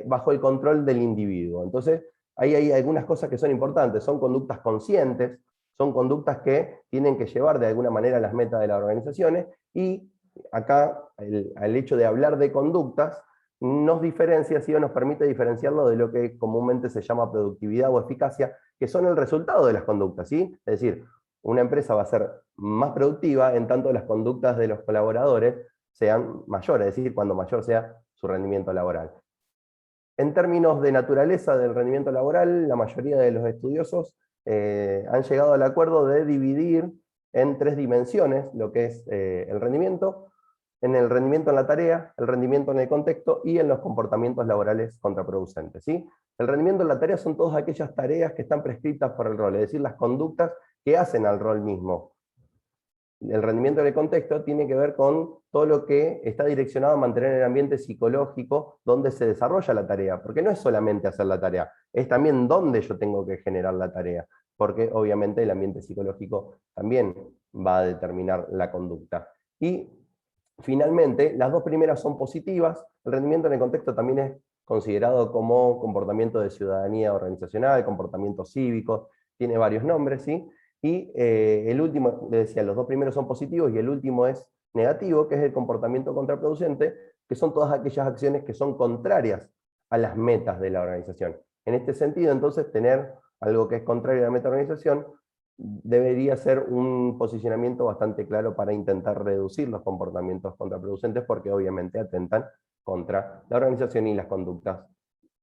bajo el control del individuo. Entonces, ahí hay algunas cosas que son importantes, son conductas conscientes, son conductas que tienen que llevar de alguna manera las metas de las organizaciones, y acá el hecho de hablar de conductas nos diferencia, ¿sí? O nos permite diferenciarlo de lo que comúnmente se llama productividad o eficacia, que son el resultado de las conductas, ¿sí? Es decir, una empresa va a ser más productiva en tanto las conductas de los colaboradores sean mayores, es decir, cuando mayor sea su rendimiento laboral. En términos de naturaleza del rendimiento laboral, la mayoría de los estudiosos han llegado al acuerdo de dividir en 3 dimensiones lo que es el rendimiento: en el rendimiento en la tarea, el rendimiento en el contexto y en los comportamientos laborales contraproducentes, ¿sí? El rendimiento en la tarea son todas aquellas tareas que están prescritas por el rol, es decir, las conductas que hacen al rol mismo. El rendimiento en el contexto tiene que ver con todo lo que está direccionado a mantener el ambiente psicológico donde se desarrolla la tarea, porque no es solamente hacer la tarea, es también dónde yo tengo que generar la tarea, porque obviamente el ambiente psicológico también va a determinar la conducta. Y finalmente, las dos primeras son positivas. El rendimiento en el contexto también es considerado como comportamiento de ciudadanía organizacional, comportamiento cívico, tiene varios nombres, ¿sí? Y el último, les decía, los dos primeros son positivos y el último es negativo, que es el comportamiento contraproducente, que son todas aquellas acciones que son contrarias a las metas de la organización. En este sentido, entonces, tener algo que es contrario a la meta de la organización debería ser un posicionamiento bastante claro para intentar reducir los comportamientos contraproducentes, porque obviamente atentan contra la organización y las conductas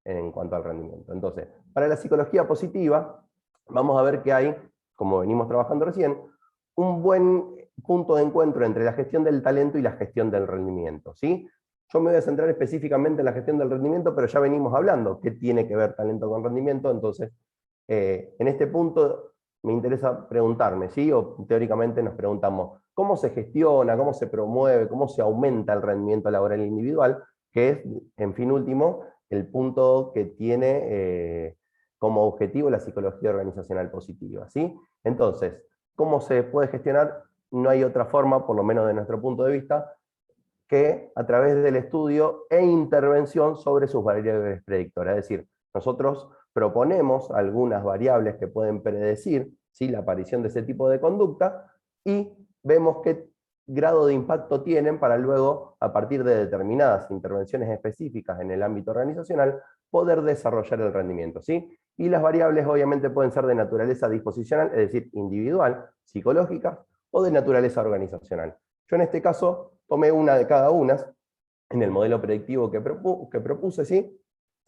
en cuanto al rendimiento. Entonces, para la psicología positiva, vamos a ver que hay, como venimos trabajando recién, un buen punto de encuentro entre la gestión del talento y la gestión del rendimiento, ¿sí? Yo me voy a centrar específicamente en la gestión del rendimiento, pero ya venimos hablando qué tiene que ver talento con rendimiento, entonces, en este punto me interesa preguntarme, ¿sí? O teóricamente nos preguntamos, ¿cómo se gestiona, cómo se promueve, cómo se aumenta el rendimiento laboral individual? Que es, en fin último, el punto que tiene como objetivo la psicología organizacional positiva, ¿sí? Entonces, ¿cómo se puede gestionar? No hay otra forma, por lo menos de nuestro punto de vista, que a través del estudio e intervención sobre sus variables predictoras. Es decir, nosotros proponemos algunas variables que pueden predecir, ¿sí?, la aparición de ese tipo de conducta, y vemos qué grado de impacto tienen para luego, a partir de determinadas intervenciones específicas en el ámbito organizacional, poder desarrollar el rendimiento, ¿sí? Y las variables obviamente pueden ser de naturaleza disposicional, es decir, individual, psicológica, o de naturaleza organizacional. Yo en este caso tomé una de cada una en el modelo predictivo que propuse, ¿sí?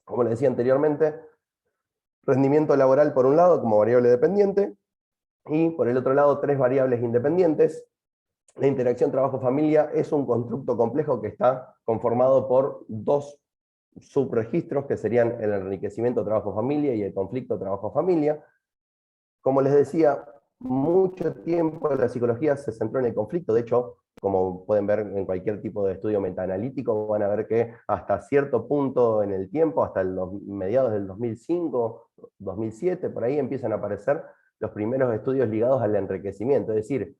Como les decía anteriormente, rendimiento laboral por un lado como variable dependiente, y por el otro lado 3 variables independientes. La interacción trabajo-familia es un constructo complejo que está conformado por 2 subregistros, que serían el enriquecimiento trabajo-familia y el conflicto trabajo-familia. Como les decía, mucho tiempo la psicología se centró en el conflicto. De hecho, como pueden ver en cualquier tipo de estudio metaanalítico, van a ver que hasta cierto punto en el tiempo, hasta los mediados del 2005, 2007, por ahí empiezan a aparecer los primeros estudios ligados al enriquecimiento. Es decir,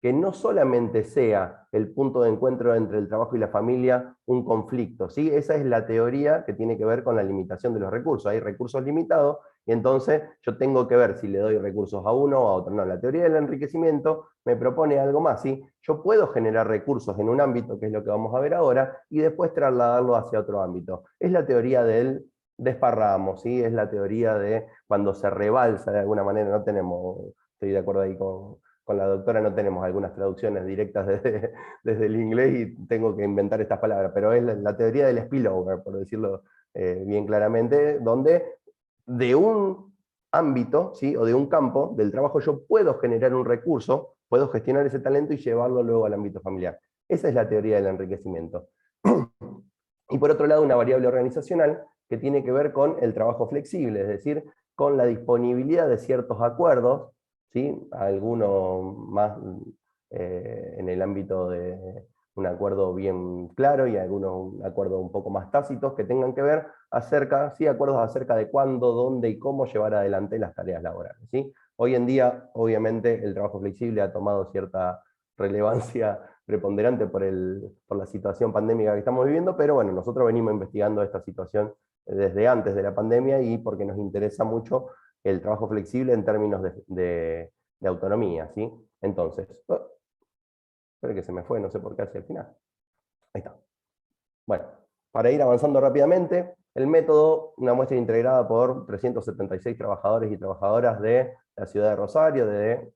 que no solamente sea el punto de encuentro entre el trabajo y la familia un conflicto, ¿sí? Esa es la teoría que tiene que ver con la limitación de los recursos. Hay recursos limitados, y entonces yo tengo que ver si le doy recursos a uno o a otro. No, la teoría del enriquecimiento me propone algo más, ¿sí? Yo puedo generar recursos en un ámbito, que es lo que vamos a ver ahora, y después trasladarlo hacia otro ámbito. Es la teoría del desparramo, ¿sí? Es la teoría de cuando se rebalsa de alguna manera. No tenemos, estoy de acuerdo ahí con la doctora, no tenemos algunas traducciones directas desde el inglés y tengo que inventar estas palabras, pero es la teoría del spillover, por decirlo bien claramente, donde de un ámbito, ¿sí?, o de un campo del trabajo yo puedo generar un recurso, puedo gestionar ese talento y llevarlo luego al ámbito familiar. Esa es la teoría del enriquecimiento. Y por otro lado, una variable organizacional que tiene que ver con el trabajo flexible, es decir, con la disponibilidad de ciertos acuerdos, ¿sí?, algunos más en el ámbito de un acuerdo bien claro y algunos un acuerdo un poco más tácitos que tengan que ver acerca, ¿sí?, acuerdos acerca de cuándo, dónde y cómo llevar adelante las tareas laborales, ¿sí? Hoy en día, obviamente, el trabajo flexible ha tomado cierta relevancia preponderante por la situación pandémica que estamos viviendo, pero bueno, nosotros venimos investigando esta situación desde antes de la pandemia y porque nos interesa mucho el trabajo flexible en términos de autonomía, ¿sí? Entonces, espero que se me fue, no sé por qué hacia el final. Ahí está. Bueno, para ir avanzando rápidamente, el método, una muestra integrada por 376 trabajadores y trabajadoras de la ciudad de Rosario, de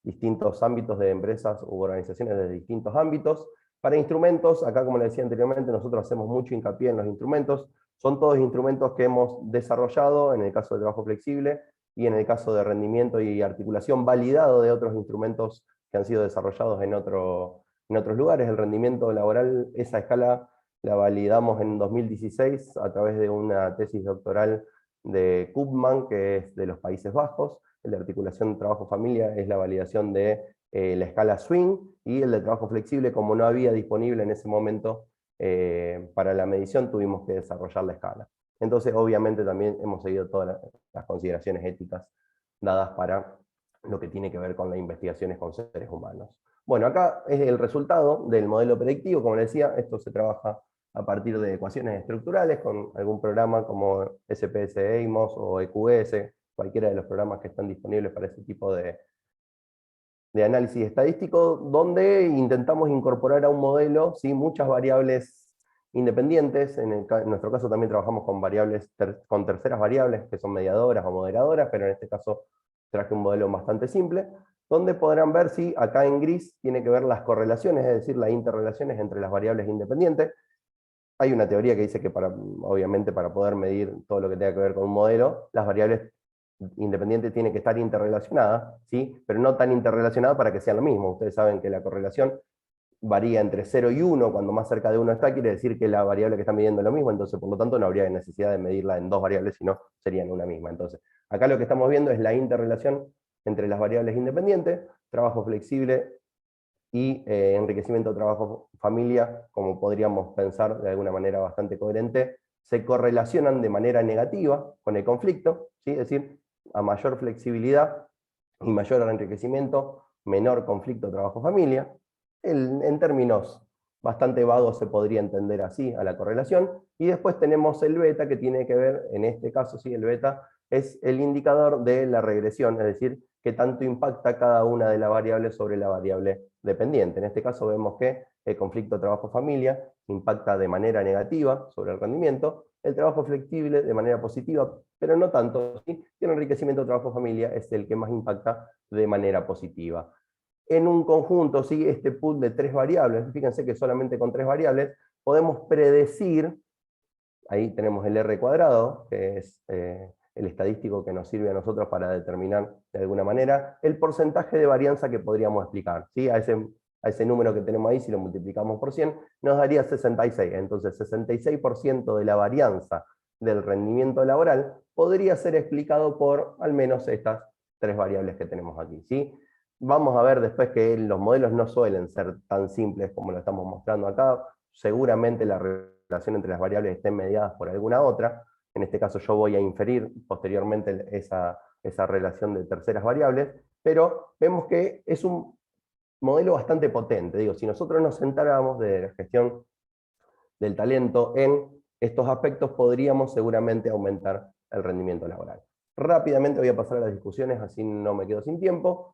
distintos ámbitos de empresas u organizaciones de distintos ámbitos. Para instrumentos, acá como les decía anteriormente, nosotros hacemos mucho hincapié en los instrumentos. Son todos instrumentos que hemos desarrollado, en el caso de trabajo flexible, y en el caso de rendimiento y articulación, validado de otros instrumentos que han sido desarrollados en otros lugares. El rendimiento laboral, esa escala la validamos en 2016 a través de una tesis doctoral de Koopman, que es de los Países Bajos. El de articulación trabajo-familia es la validación de la escala Swing, y el de trabajo flexible, como no había disponible en ese momento para la medición, tuvimos que desarrollar la escala. Entonces, obviamente, también hemos seguido todas las consideraciones éticas dadas para lo que tiene que ver con las investigaciones con seres humanos. Bueno, acá es el resultado del modelo predictivo, como les decía, esto se trabaja a partir de ecuaciones estructurales con algún programa como SPSS o EQS, cualquiera de los programas que están disponibles para ese tipo de análisis estadístico, donde intentamos incorporar a un modelo, ¿sí?, muchas variables independientes. En nuestro caso también trabajamos con variables, con terceras variables, que son mediadoras o moderadoras, pero en este caso traje un modelo bastante simple, donde podrán ver si acá en gris tiene que ver las correlaciones, es decir, las interrelaciones entre las variables independientes. Hay una teoría que dice que obviamente para poder medir todo lo que tenga que ver con un modelo, las variables independientes tienen que estar interrelacionadas, ¿sí?, pero no tan interrelacionadas para que sean lo mismo. Ustedes saben que la correlación varía entre 0 y 1, cuando más cerca de 1 está, quiere decir que la variable que está midiendo es lo mismo, entonces por lo tanto no habría necesidad de medirla en dos variables, sino serían una misma. Entonces, acá lo que estamos viendo es la interrelación entre las variables independientes, trabajo flexible y enriquecimiento de trabajo familia, como podríamos pensar de alguna manera bastante coherente, se correlacionan de manera negativa con el conflicto, ¿sí? Es decir, a mayor flexibilidad y mayor enriquecimiento, menor conflicto trabajo-familia. En términos bastante vagos se podría entender así a la correlación. Y después tenemos el beta, que tiene que ver, en este caso, sí, el beta es el indicador de la regresión, es decir, qué tanto impacta cada una de las variables sobre la variable dependiente. En este caso vemos que el conflicto trabajo-familia impacta de manera negativa sobre el rendimiento, el trabajo flexible de manera positiva, pero no tanto, ¿sí? Y el enriquecimiento trabajo-familia es el que más impacta de manera positiva. En un conjunto, ¿sí?, este pool de 3 variables, fíjense que solamente con 3 variables podemos predecir, ahí tenemos el R cuadrado, que es el estadístico que nos sirve a nosotros para determinar de alguna manera el porcentaje de varianza que podríamos explicar, ¿sí? A ese número que tenemos ahí, si lo multiplicamos por 100, nos daría 66. Entonces 66% de la varianza del rendimiento laboral podría ser explicado por al menos estas 3 variables que tenemos aquí, ¿sí? Vamos a ver después que los modelos no suelen ser tan simples como lo estamos mostrando acá. Seguramente la relación entre las variables estén mediadas por alguna otra. En este caso yo voy a inferir posteriormente esa relación de terceras variables, pero vemos que es un modelo bastante potente. Digo, si nosotros nos sentáramos de la gestión del talento en estos aspectos, podríamos seguramente aumentar el rendimiento laboral. Rápidamente voy a pasar a las discusiones, así no me quedo sin tiempo.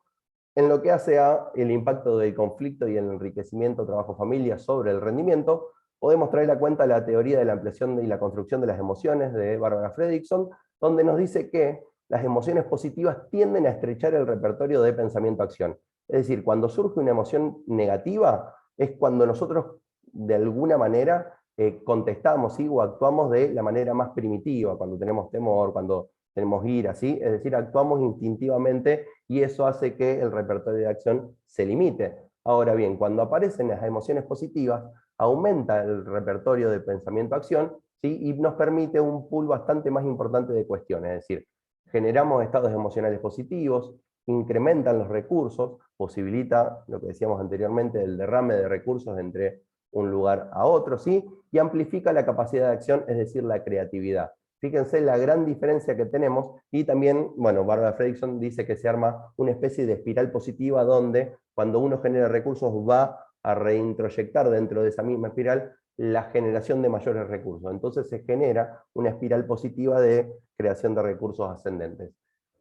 En lo que hace a el impacto del conflicto y el enriquecimiento trabajo-familia sobre el rendimiento, podemos traer a cuenta la teoría de la ampliación y la construcción de las emociones de Barbara Fredrickson, donde nos dice que las emociones positivas tienden a estrechar el repertorio de pensamiento-acción. Es decir, cuando surge una emoción negativa, es cuando nosotros de alguna manera contestamos, ¿sí?, o actuamos de la manera más primitiva, cuando tenemos temor, cuando tenemos ira, ¿sí? Es decir, actuamos instintivamente y eso hace que el repertorio de acción se limite. Ahora bien, cuando aparecen las emociones positivas, aumenta el repertorio de pensamiento-acción, ¿sí?, y nos permite un pool bastante más importante de cuestiones, es decir, generamos estados emocionales positivos, incrementan los recursos, posibilita, lo que decíamos anteriormente, el derrame de recursos entre un lugar a otro, ¿sí?, y amplifica la capacidad de acción, es decir, la creatividad. Fíjense la gran diferencia que tenemos, y también, bueno, Barbara Fredrickson dice que se arma una especie de espiral positiva donde cuando uno genera recursos va a reintroyectar dentro de esa misma espiral la generación de mayores recursos. Entonces se genera una espiral positiva de creación de recursos ascendentes.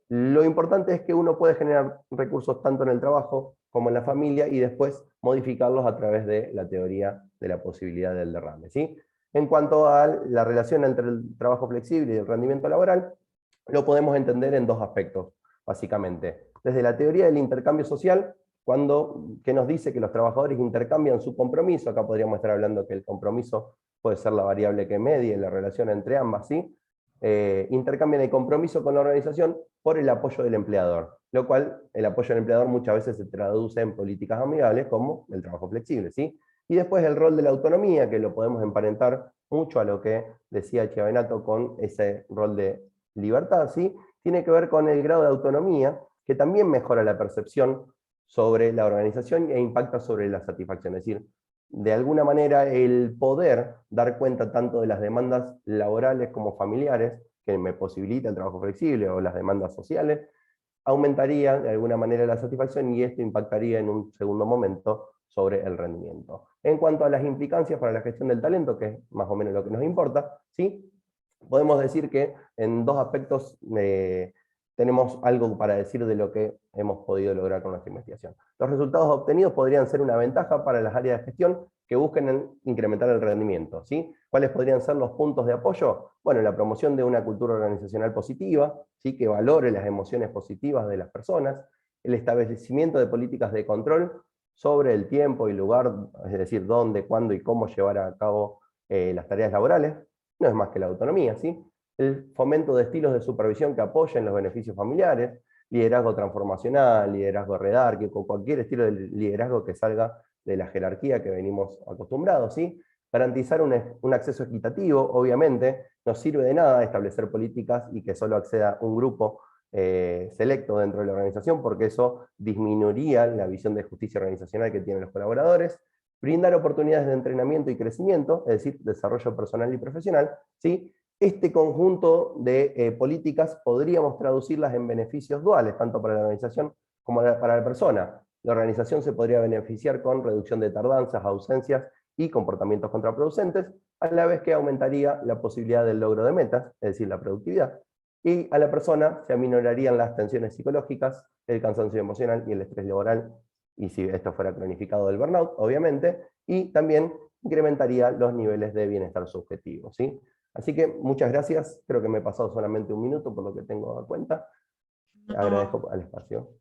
Lo importante es que uno puede generar recursos tanto en el trabajo como en la familia y después modificarlos a través de la teoría de la posibilidad del derrame, ¿sí? En cuanto a la relación entre el trabajo flexible y el rendimiento laboral, lo podemos entender en dos aspectos, básicamente. Desde la teoría del intercambio social, que nos dice que los trabajadores intercambian su compromiso, acá podríamos estar hablando que el compromiso puede ser la variable que medie la relación entre ambas, ¿sí? Intercambian el compromiso con la organización por el apoyo del empleador, lo cual el apoyo del empleador muchas veces se traduce en políticas amigables como el trabajo flexible, ¿sí? Y después el rol de la autonomía, que lo podemos emparentar mucho a lo que decía Chiavenato con ese rol de libertad, ¿sí? Tiene que ver con el grado de autonomía, que también mejora la percepción sobre la organización e impacta sobre la satisfacción. Es decir, de alguna manera el poder dar cuenta tanto de las demandas laborales como familiares, que me posibilita el trabajo flexible, o las demandas sociales, aumentaría de alguna manera la satisfacción y esto impactaría en un segundo momento sobre el rendimiento. En cuanto a las implicancias para la gestión del talento, que es más o menos lo que nos importa, ¿sí? Podemos decir que en dos aspectos tenemos algo para decir de lo que hemos podido lograr con nuestra investigación. Los resultados obtenidos podrían ser una ventaja para las áreas de gestión que busquen incrementar el rendimiento, ¿sí? ¿Cuáles podrían ser los puntos de apoyo? Bueno, la promoción de una cultura organizacional positiva, ¿sí? Que valore las emociones positivas de las personas, el establecimiento de políticas de control sobre el tiempo y lugar, es decir, dónde, cuándo y cómo llevar a cabo las tareas laborales, no es más que la autonomía, ¿sí? El fomento de estilos de supervisión que apoyen los beneficios familiares, liderazgo transformacional, liderazgo redárquico, cualquier estilo de liderazgo que salga de la jerarquía que venimos acostumbrados, ¿sí? Garantizar un acceso equitativo, obviamente, no sirve de nada establecer políticas y que solo acceda un grupo selecto dentro de la organización, porque eso disminuiría la visión de justicia organizacional que tienen los colaboradores. Brindar oportunidades de entrenamiento y crecimiento, es decir, desarrollo personal y profesional, ¿sí? Este conjunto de políticas podríamos traducirlas en beneficios duales, tanto para la organización como para la persona. La organización se podría beneficiar con reducción de tardanzas, ausencias y comportamientos contraproducentes, a la vez que aumentaría la posibilidad del logro de metas, es decir, la productividad. Y a la persona se aminorarían las tensiones psicológicas, el cansancio emocional y el estrés laboral, y si esto fuera cronificado del burnout, obviamente, y también incrementaría los niveles de bienestar subjetivo, ¿sí? Así que muchas gracias, creo que me he pasado solamente un minuto por lo que tengo a cuenta. No. Agradezco al espacio.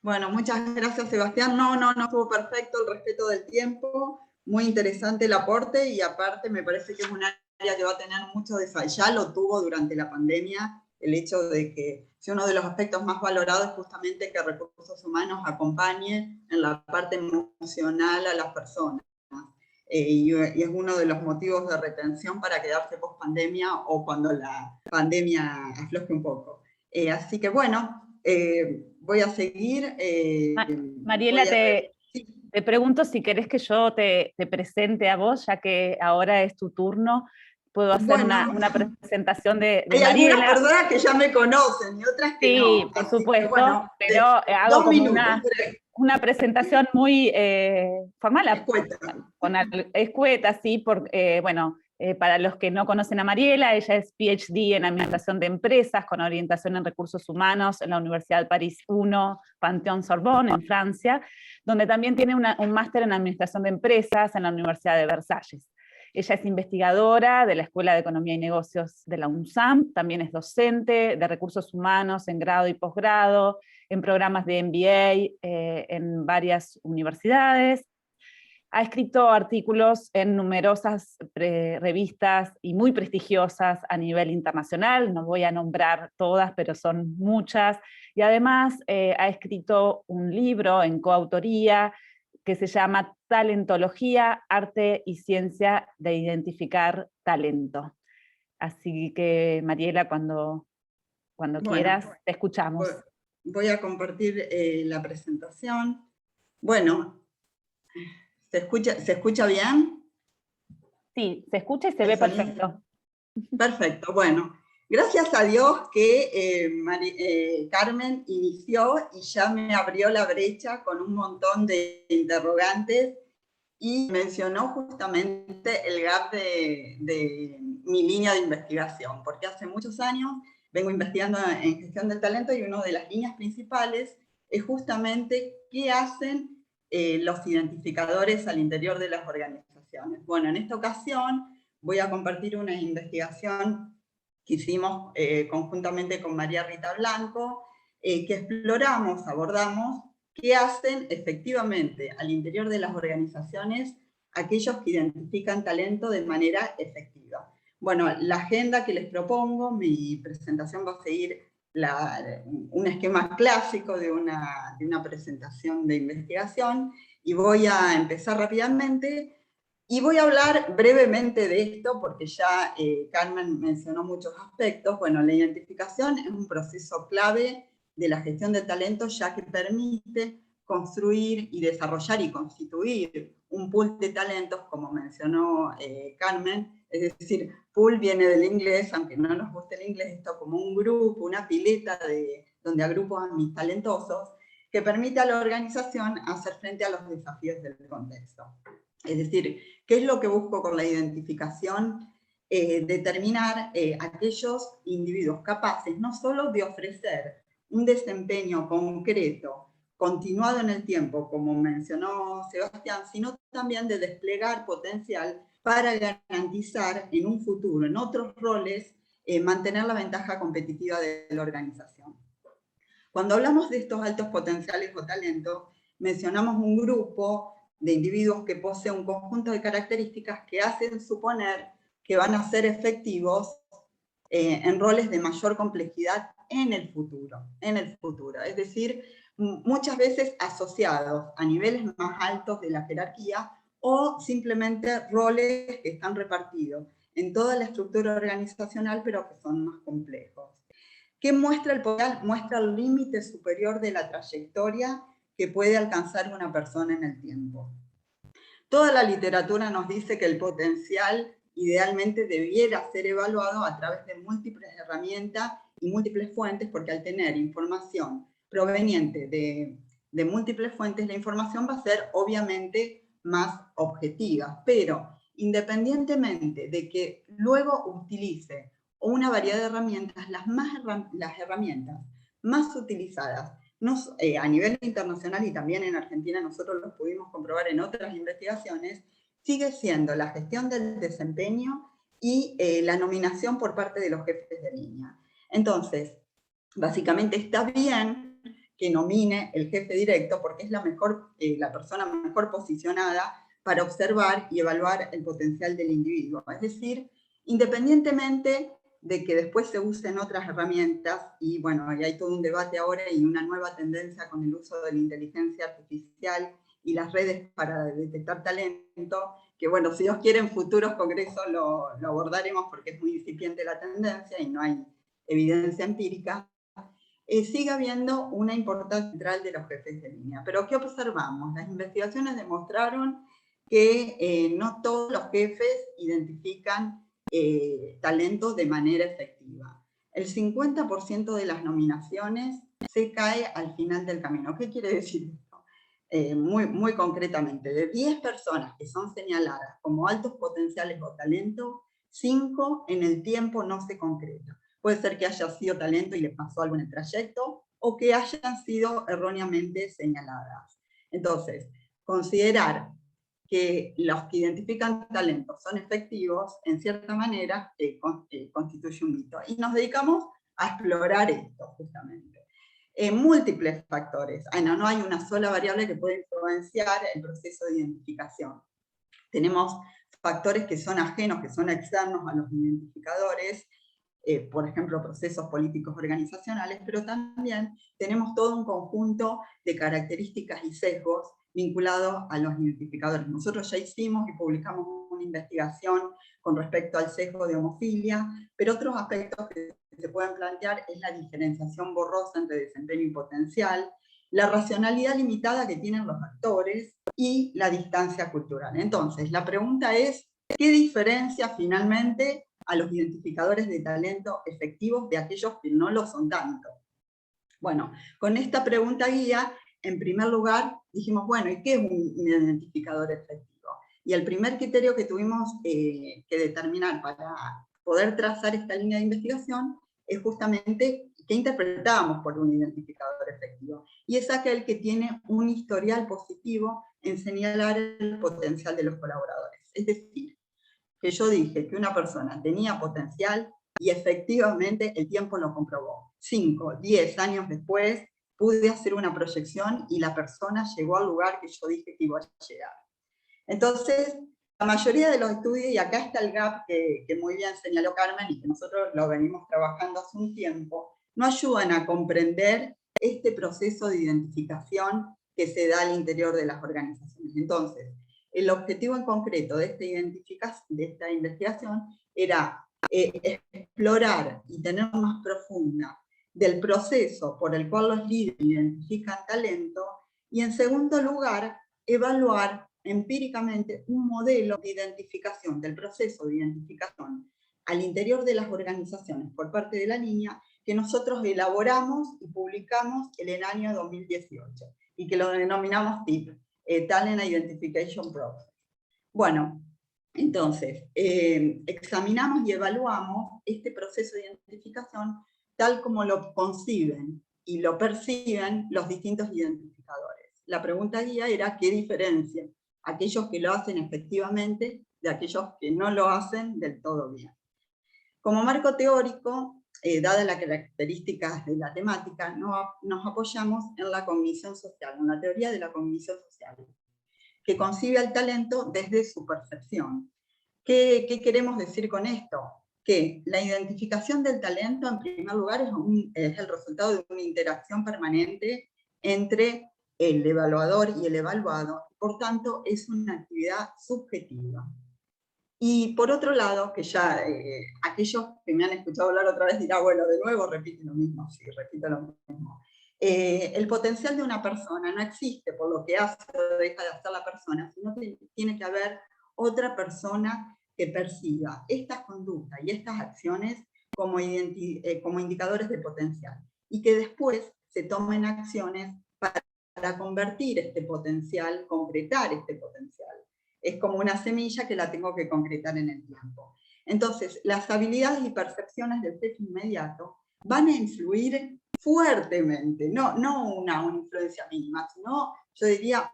Bueno, muchas gracias, Sebastián. No estuvo perfecto el respeto del tiempo, muy interesante el aporte, y aparte me parece que es un área que va a tener mucho desarrollo, ya lo tuvo durante la pandemia, el hecho de que si uno de los aspectos más valorados es justamente que Recursos Humanos acompañe en la parte emocional a las personas. Y es uno de los motivos de retención para quedarse post pandemia o cuando la pandemia afloje un poco. Así que bueno, voy a seguir. Mariela, te pregunto si querés que yo te presente a vos, ya que ahora es tu turno. Puedo hacer una presentación de hay Mariela. Algunas personas que ya me conocen y otras que no. Sí, por supuesto, bueno, pero hago como minutos, una presentación muy formal, escueta, sí, bueno, para los que no conocen a Mariela, ella es PhD en Administración de Empresas con orientación en Recursos Humanos en la Universidad de París I, Panthéon-Sorbonne, en Francia, donde también tiene un máster en Administración de Empresas en la Universidad de Versalles. Ella es investigadora de la Escuela de Economía y Negocios de la UNSAM, también es docente de recursos humanos en grado y posgrado, en programas de MBA en varias universidades. Ha escrito artículos en numerosas revistas y muy prestigiosas a nivel internacional, no voy a nombrar todas, pero son muchas, y además ha escrito un libro en coautoría que se llama Talentología, Arte y Ciencia de Identificar Talento. Así que, Mariela, cuando quieras, te escuchamos. Voy a compartir la presentación. Bueno, ¿se escucha bien? Sí, se escucha y se ve perfecto. Perfecto, bueno. Gracias a Dios que Carmen inició y ya me abrió la brecha con un montón de interrogantes y mencionó justamente el gap de mi línea de investigación, porque hace muchos años vengo investigando en gestión del talento y una de las líneas principales es justamente qué hacen los identificadores al interior de las organizaciones. Bueno, en esta ocasión voy a compartir una investigación que hicimos conjuntamente con María Rita Blanco, que abordamos qué hacen efectivamente al interior de las organizaciones aquellos que identifican talento de manera efectiva. Bueno, la agenda que les propongo, mi presentación va a seguir un esquema clásico de una presentación de investigación, y voy a empezar rápidamente. Y voy a hablar brevemente de esto porque ya Carmen mencionó muchos aspectos. Bueno, la identificación es un proceso clave de la gestión del talento, ya que permite construir y desarrollar y constituir un pool de talentos, como mencionó Carmen. Es decir, pool viene del inglés, aunque no nos guste el inglés, esto como un grupo, una pileta de donde agrupo a mis talentosos, que permite a la organización hacer frente a los desafíos del contexto. Es decir, ¿qué es lo que busco con la identificación? Determinar aquellos individuos capaces no solo de ofrecer un desempeño concreto, continuado en el tiempo, como mencionó Sebastián, sino también de desplegar potencial para garantizar en un futuro, en otros roles, mantener la ventaja competitiva de la organización. Cuando hablamos de estos altos potenciales o talentos, mencionamos un grupo de individuos que posee un conjunto de características que hacen suponer que van a ser efectivos en roles de mayor complejidad en el futuro. Es decir, muchas veces asociados a niveles más altos de la jerarquía o simplemente roles que están repartidos en toda la estructura organizacional, pero que son más complejos. ¿Qué muestra el potencial? Muestra el límite superior de la trayectoria que puede alcanzar una persona en el tiempo. Toda la literatura nos dice que el potencial idealmente debiera ser evaluado a través de múltiples herramientas y múltiples fuentes, porque al tener información proveniente de múltiples fuentes, la información va a ser obviamente más objetiva, pero independientemente de que luego utilice una variedad de herramientas, las herramientas más utilizadas a nivel internacional y también en Argentina, nosotros lo pudimos comprobar en otras investigaciones, sigue siendo la gestión del desempeño y la nominación por parte de los jefes de línea. Entonces, básicamente está bien que nomine el jefe directo porque es la persona mejor posicionada para observar y evaluar el potencial del individuo. Es decir, independientemente de que después se usen otras herramientas, y bueno, y hay todo un debate ahora y una nueva tendencia con el uso de la inteligencia artificial y las redes para detectar talento, que bueno, si Dios quiere en futuros congresos lo abordaremos porque es muy incipiente la tendencia y no hay evidencia empírica, sigue habiendo una importancia central de los jefes de línea. Pero ¿qué observamos? Las investigaciones demostraron que no todos los jefes identifican talento de manera efectiva. El 50% de las nominaciones se cae al final del camino. ¿Qué quiere decir esto? Muy concretamente, de 10 personas que son señaladas como altos potenciales o talento, 5 en el tiempo no se concretan. Puede ser que haya sido talento y le pasó algo en el trayecto, o que hayan sido erróneamente señaladas. Entonces, considerar que los que identifican talentos son efectivos, en cierta manera, constituye un mito. Y nos dedicamos a explorar esto, justamente. Múltiples factores. No hay una sola variable que pueda influenciar el proceso de identificación. Tenemos factores que son ajenos, que son externos a los identificadores, por ejemplo, procesos políticos organizacionales, pero también tenemos todo un conjunto de características y sesgos vinculados a los identificadores. Nosotros ya hicimos y publicamos una investigación con respecto al sesgo de homofilia, pero otros aspectos que se pueden plantear es la diferenciación borrosa entre desempeño y potencial, la racionalidad limitada que tienen los actores y la distancia cultural. Entonces, la pregunta es, ¿qué diferencia finalmente a los identificadores de talento efectivos de aquellos que no lo son tanto? Bueno, con esta pregunta guía, en primer lugar, dijimos, bueno, ¿y qué es un identificador efectivo? Y el primer criterio que tuvimos que determinar para poder trazar esta línea de investigación es justamente qué interpretamos por un identificador efectivo. Y es aquel que tiene un historial positivo en señalar el potencial de los colaboradores. Es decir, que yo dije que una persona tenía potencial y efectivamente el tiempo lo comprobó. 5, 10 años después pude hacer una proyección y la persona llegó al lugar que yo dije que iba a llegar. Entonces, la mayoría de los estudios, y acá está el gap que muy bien señaló Carmen y que nosotros lo venimos trabajando hace un tiempo, no ayudan a comprender este proceso de identificación que se da al interior de las organizaciones. Entonces, el objetivo en concreto de esta investigación era explorar y tener más profunda del proceso por el cual los líderes identifican talento, y en segundo lugar, evaluar empíricamente un modelo de identificación, del proceso de identificación al interior de las organizaciones por parte de la línea, que nosotros elaboramos y publicamos en el año 2018, y que lo denominamos TIP, Talent Identification Process. Bueno, entonces, examinamos y evaluamos este proceso de identificación tal como lo conciben y lo perciben los distintos identificadores. La pregunta guía era qué diferencia aquellos que lo hacen efectivamente de aquellos que no lo hacen del todo bien. Como marco teórico, dadas las características de la temática, nos apoyamos en la cognición social, en la teoría de la cognición social, que concibe al talento desde su percepción. ¿Qué queremos decir con esto? Que la identificación del talento, en primer lugar, es el resultado de una interacción permanente entre el evaluador y el evaluado, por tanto, es una actividad subjetiva. Y por otro lado, que ya aquellos que me han escuchado hablar otra vez dirán, bueno, de nuevo repite lo mismo, sí, repito lo mismo. El potencial de una persona no existe por lo que hace o deja de hacer la persona, sino que tiene que haber otra persona que perciba estas conductas y estas acciones como indicadores de potencial, y que después se tomen acciones para convertir este potencial, concretar este potencial. Es como una semilla que la tengo que concretar en el tiempo. Entonces, las habilidades y percepciones del jefe inmediato van a influir fuertemente, no una influencia mínima, sino, yo diría,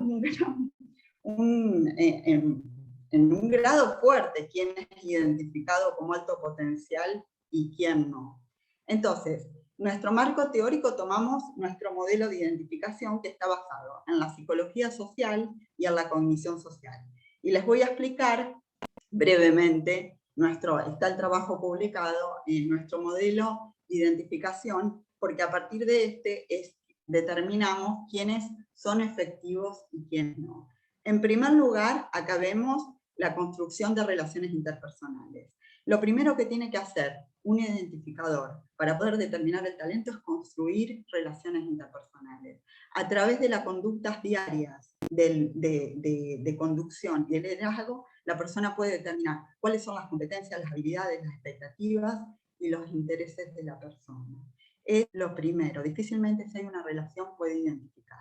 en un grado fuerte quién es identificado como alto potencial y quién no. Entonces, nuestro marco teórico tomamos nuestro modelo de identificación que está basado en la psicología social y en la cognición social. Y les voy a explicar brevemente, está el trabajo publicado en nuestro modelo de identificación, porque a partir de determinamos quiénes son efectivos y quiénes no. En primer lugar, acá vemos la construcción de relaciones interpersonales. Lo primero que tiene que hacer un identificador para poder determinar el talento es construir relaciones interpersonales. A través de las conductas diarias de conducción y el liderazgo, la persona puede determinar cuáles son las competencias, las habilidades, las expectativas y los intereses de la persona. Es lo primero, difícilmente si hay una relación puede identificar.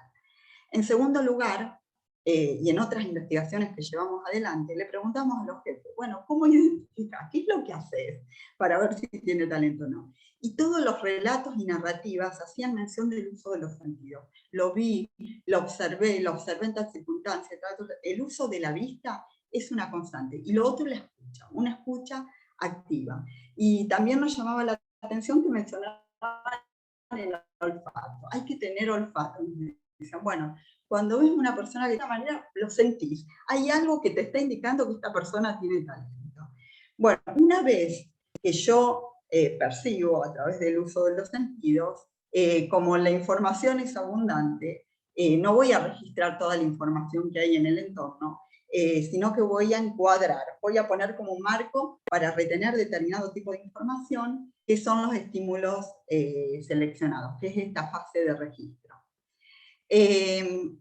En segundo lugar, y en otras investigaciones que llevamos adelante, le preguntamos a los jefes, bueno, ¿cómo identificas? ¿Qué es lo que haces para ver si tiene talento o no? Y todos los relatos y narrativas hacían mención del uso de los sentidos. Lo vi, lo observé en tal circunstancia. El uso de la vista es una constante. Y lo otro es la escucha, una escucha activa. Y también nos llamaba la atención que mencionaban el olfato. Hay que tener olfato. Dicen, bueno, cuando ves una persona de esta manera, lo sentís. Hay algo que te está indicando que esta persona tiene talento. Bueno, una vez que yo percibo a través del uso de los sentidos, como la información es abundante, no voy a registrar toda la información que hay en el entorno, sino que voy a encuadrar, voy a poner como un marco para retener determinado tipo de información, que son los estímulos seleccionados, que es esta fase de registro. En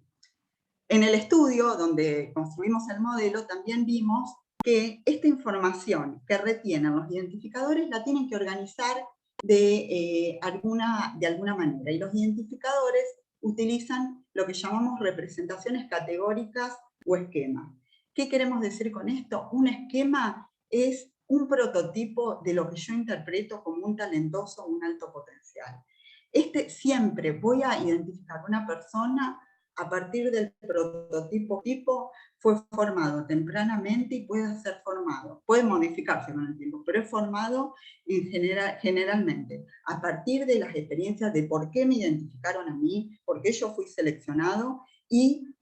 el estudio donde construimos el modelo también vimos que esta información que retienen los identificadores la tienen que organizar de alguna manera, y los identificadores utilizan lo que llamamos representaciones categóricas o esquemas. ¿Qué queremos decir con esto? Un esquema es un prototipo de lo que yo interpreto como un talentoso o un alto potencial. Siempre voy a identificar una persona a partir del prototipo tipo, fue formado tempranamente y puede ser formado, puede modificarse con el tiempo, pero es formado generalmente a partir de las experiencias de por qué me identificaron a mí, por qué yo fui seleccionado, y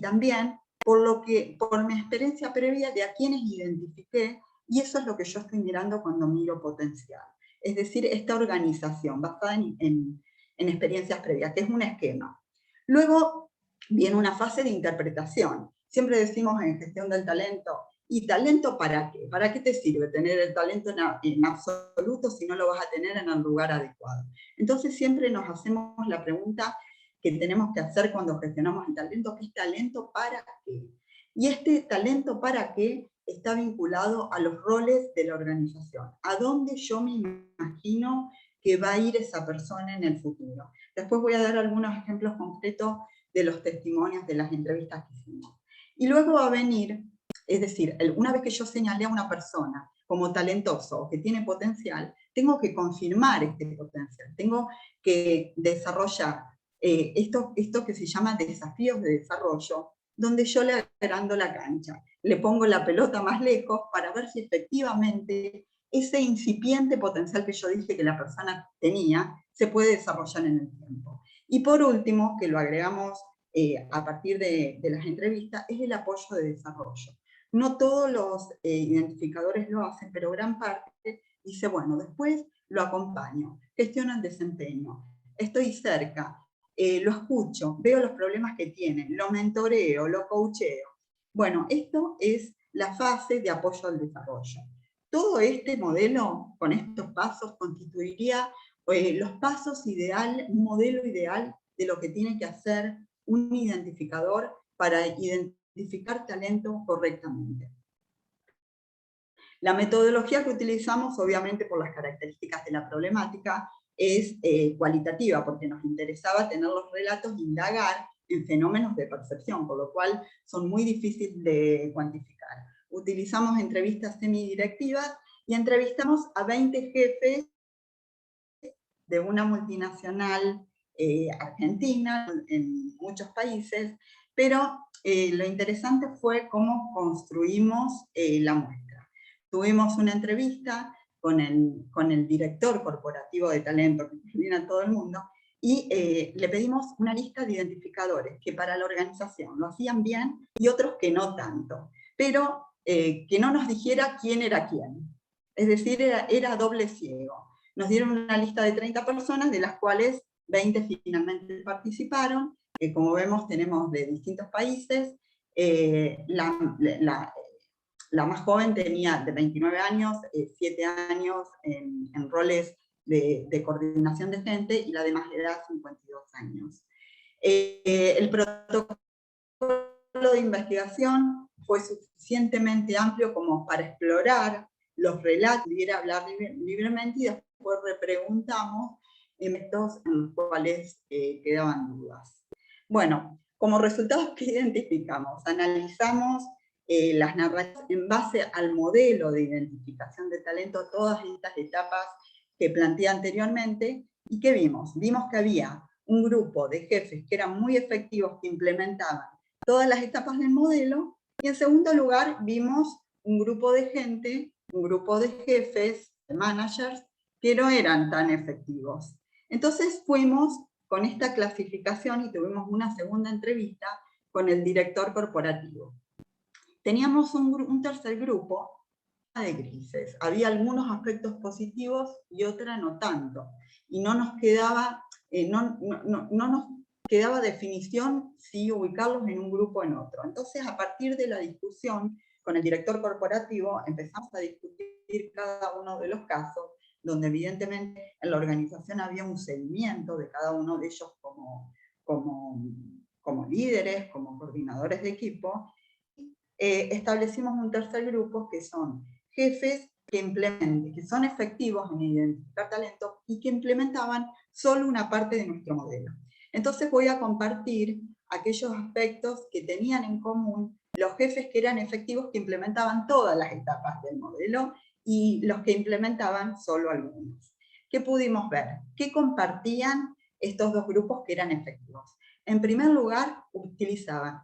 también por mi experiencia previa de a quienes identifiqué, y eso es lo que yo estoy mirando cuando miro potencial. Es decir, esta organización basada en experiencias previas, que es un esquema. Luego viene una fase de interpretación. Siempre decimos en gestión del talento, ¿y talento para qué? ¿Para qué te sirve tener el talento en absoluto si no lo vas a tener en el lugar adecuado? Entonces siempre nos hacemos la pregunta que tenemos que hacer cuando gestionamos el talento, ¿qué es talento para qué? Y este talento para qué está vinculado a los roles de la organización. ¿A dónde yo me imagino que va a ir esa persona en el futuro. Después voy a dar algunos ejemplos concretos de los testimonios de las entrevistas que hicimos. Y luego va a venir, es decir, una vez que yo señalé a una persona como talentoso o que tiene potencial, tengo que confirmar este potencial, tengo que desarrollar esto que se llama desafíos de desarrollo, donde yo le agrando la cancha, le pongo la pelota más lejos para ver si efectivamente ese incipiente potencial que yo dije que la persona tenía se puede desarrollar en el tiempo. Y por último, que lo agregamos a partir de las entrevistas, es el apoyo de desarrollo. No todos los identificadores lo hacen, pero gran parte dice, bueno, después lo acompaño, gestiono el desempeño, estoy cerca, lo escucho, veo los problemas que tienen, lo mentoreo, lo coacheo. Bueno, esto es la fase de apoyo al desarrollo. Todo este modelo, con estos pasos, constituiría los pasos ideal, un modelo ideal de lo que tiene que hacer un identificador para identificar talento correctamente. La metodología que utilizamos, obviamente por las características de la problemática, es cualitativa, porque nos interesaba tener los relatos e indagar en fenómenos de percepción, por lo cual son muy difíciles de cuantificar. Utilizamos entrevistas semidirectivas y entrevistamos a 20 jefes de una multinacional argentina, en muchos países, pero lo interesante fue cómo construimos la muestra. Tuvimos una entrevista con el director corporativo de talento, que viene a todo el mundo, y le pedimos una lista de identificadores que para la organización lo hacían bien y otros que no tanto, pero que no nos dijera quién era quién. Es decir, era doble ciego. Nos dieron una lista de 30 personas, de las cuales 20 finalmente participaron. Como vemos, tenemos de distintos países. La más joven tenía de 29 años, 7 años en roles de coordinación de gente, y la de más edad, 52 años. El protocolo de investigación fue suficientemente amplio como para explorar los relatos, pudiera hablar libremente, y después repreguntamos métodos en los cuales quedaban dudas. Bueno, como resultados que identificamos, analizamos las narrativas en base al modelo de identificación de talento, todas estas etapas que planteé anteriormente, y ¿qué vimos? Vimos que había un grupo de jefes que eran muy efectivos, que implementaban todas las etapas del modelo, y en segundo lugar vimos un grupo de gente, un grupo de jefes, de managers, que no eran tan efectivos. Entonces fuimos con esta clasificación y tuvimos una segunda entrevista con el director corporativo. Teníamos un tercer grupo de grises. Había algunos aspectos positivos y otros no tanto. Y no nos quedaba, no nos quedaba definición si ubicarlos en un grupo o en otro. Entonces, a partir de la discusión con el director corporativo, empezamos a discutir cada uno de los casos, donde evidentemente en la organización había un seguimiento de cada uno de ellos como líderes, como coordinadores de equipo. Establecimos un tercer grupo que son jefes que son efectivos en identificar talentos y que implementaban solo una parte de nuestro modelo. Entonces voy a compartir aquellos aspectos que tenían en común los jefes que eran efectivos, que implementaban todas las etapas del modelo, y los que implementaban solo algunos. ¿Qué pudimos ver? ¿Qué compartían estos dos grupos que eran efectivos? En primer lugar, utilizaban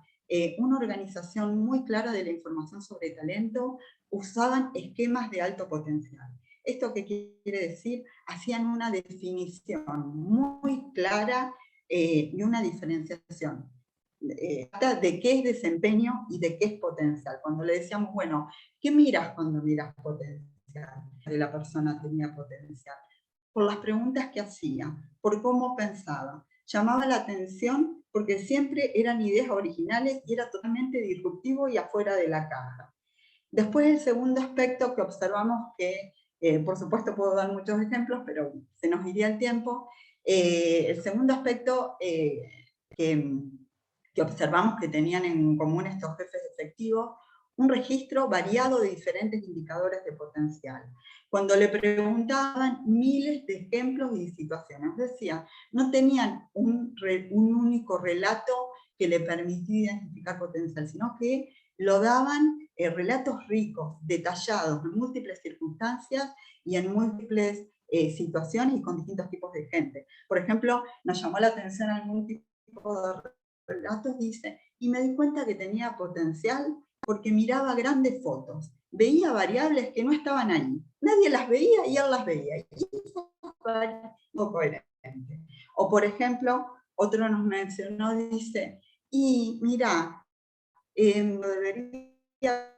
una organización muy clara de la información sobre talento, usaban esquemas de alto potencial. ¿Esto qué quiere decir? Hacían una definición muy clara y una diferenciación de qué es desempeño y de qué es potencial. Cuando le decíamos, bueno, ¿qué miras cuando miras potencial? Que la persona tenía potencial. Por las preguntas que hacía, por cómo pensaba. Llamaba la atención porque siempre eran ideas originales y era totalmente disruptivo y afuera de la caja. Después, el segundo aspecto que observamos, que por supuesto puedo dar muchos ejemplos, pero se nos iría el tiempo. El segundo aspecto que observamos que tenían en común estos jefes efectivos un registro variado de diferentes indicadores de potencial. Cuando le preguntaban miles de ejemplos y situaciones, decía, no tenían un único relato que le permitía identificar potencial, sino que lo daban relatos ricos, detallados, en múltiples circunstancias y en múltiples situaciones y con distintos tipos de gente. Por ejemplo, nos llamó la atención algún tipo de relatos, dice, y me di cuenta que tenía potencial porque miraba grandes fotos, veía variables que no estaban ahí, nadie las veía y él las veía, y eso es poco coherente. O por ejemplo, otro nos mencionó, dice, y mira, lo debería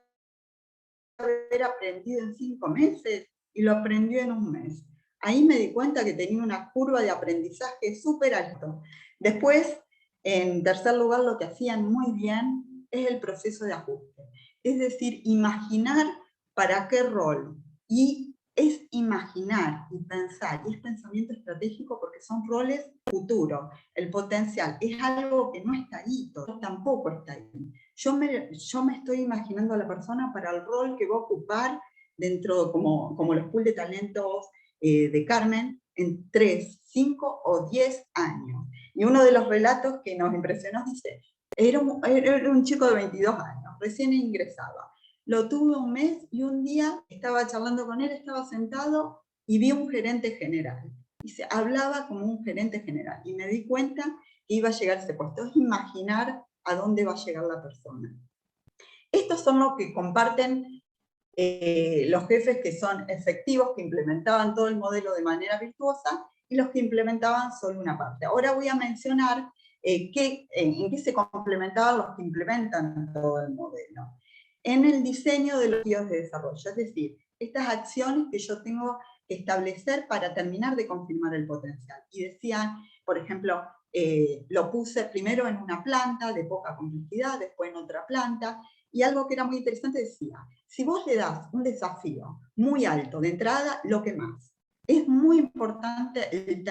haber aprendido en 5 meses, y lo aprendió en 1 mes. Ahí me di cuenta que tenía una curva de aprendizaje súper alto. Después, en tercer lugar, lo que hacían muy bien es el proceso de ajuste. Es decir, imaginar para qué rol. Y es imaginar y pensar, y es pensamiento estratégico porque son roles futuros. El potencial es algo que no está ahí, tampoco está ahí. Yo me estoy imaginando a la persona para el rol que va a ocupar dentro, como los pool de talentos de Carmen, en 3, 5 o 10 años. Y uno de los relatos que nos impresionó dice, era un chico de 22 años, recién ingresaba. Lo tuve 1 mes y un día estaba charlando con él, estaba sentado y vi un gerente general. Y se hablaba como un gerente general. Y me di cuenta que iba a llegar a ese puesto. Es imaginar a dónde va a llegar la persona. Estos son los que comparten los jefes que son efectivos, que implementaban todo el modelo de manera virtuosa, y los que implementaban solo una parte. Ahora voy a mencionar en qué se complementaban los que implementan todo el modelo. En el diseño de los objetivos de desarrollo, es decir, estas acciones que yo tengo que establecer para terminar de confirmar el potencial. Y decían, por ejemplo, lo puse primero en una planta de poca complejidad, después en otra planta, y algo que era muy interesante decía, si vos le das un desafío muy alto de entrada, lo que más. Es muy importante el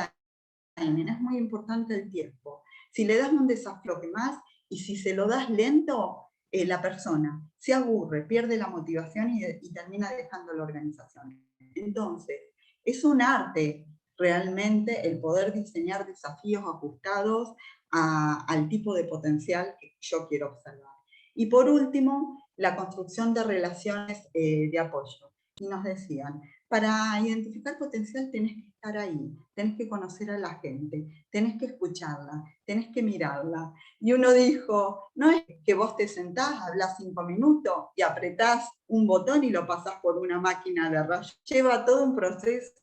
timing, es muy importante el tiempo. Si le das un desafío que más, y si se lo das lento, la persona se aburre, pierde la motivación y termina dejando la organización. Entonces, es un arte realmente el poder diseñar desafíos ajustados al tipo de potencial que yo quiero observar. Y por último, la construcción de relaciones de apoyo. Y nos decían, para identificar potencial tenés que estar ahí, tenés que conocer a la gente, tenés que escucharla, tenés que mirarla. Y uno dijo, no es que vos te sentás, hablás 5 minutos y apretás un botón y lo pasás por una máquina de rayos. Lleva todo un proceso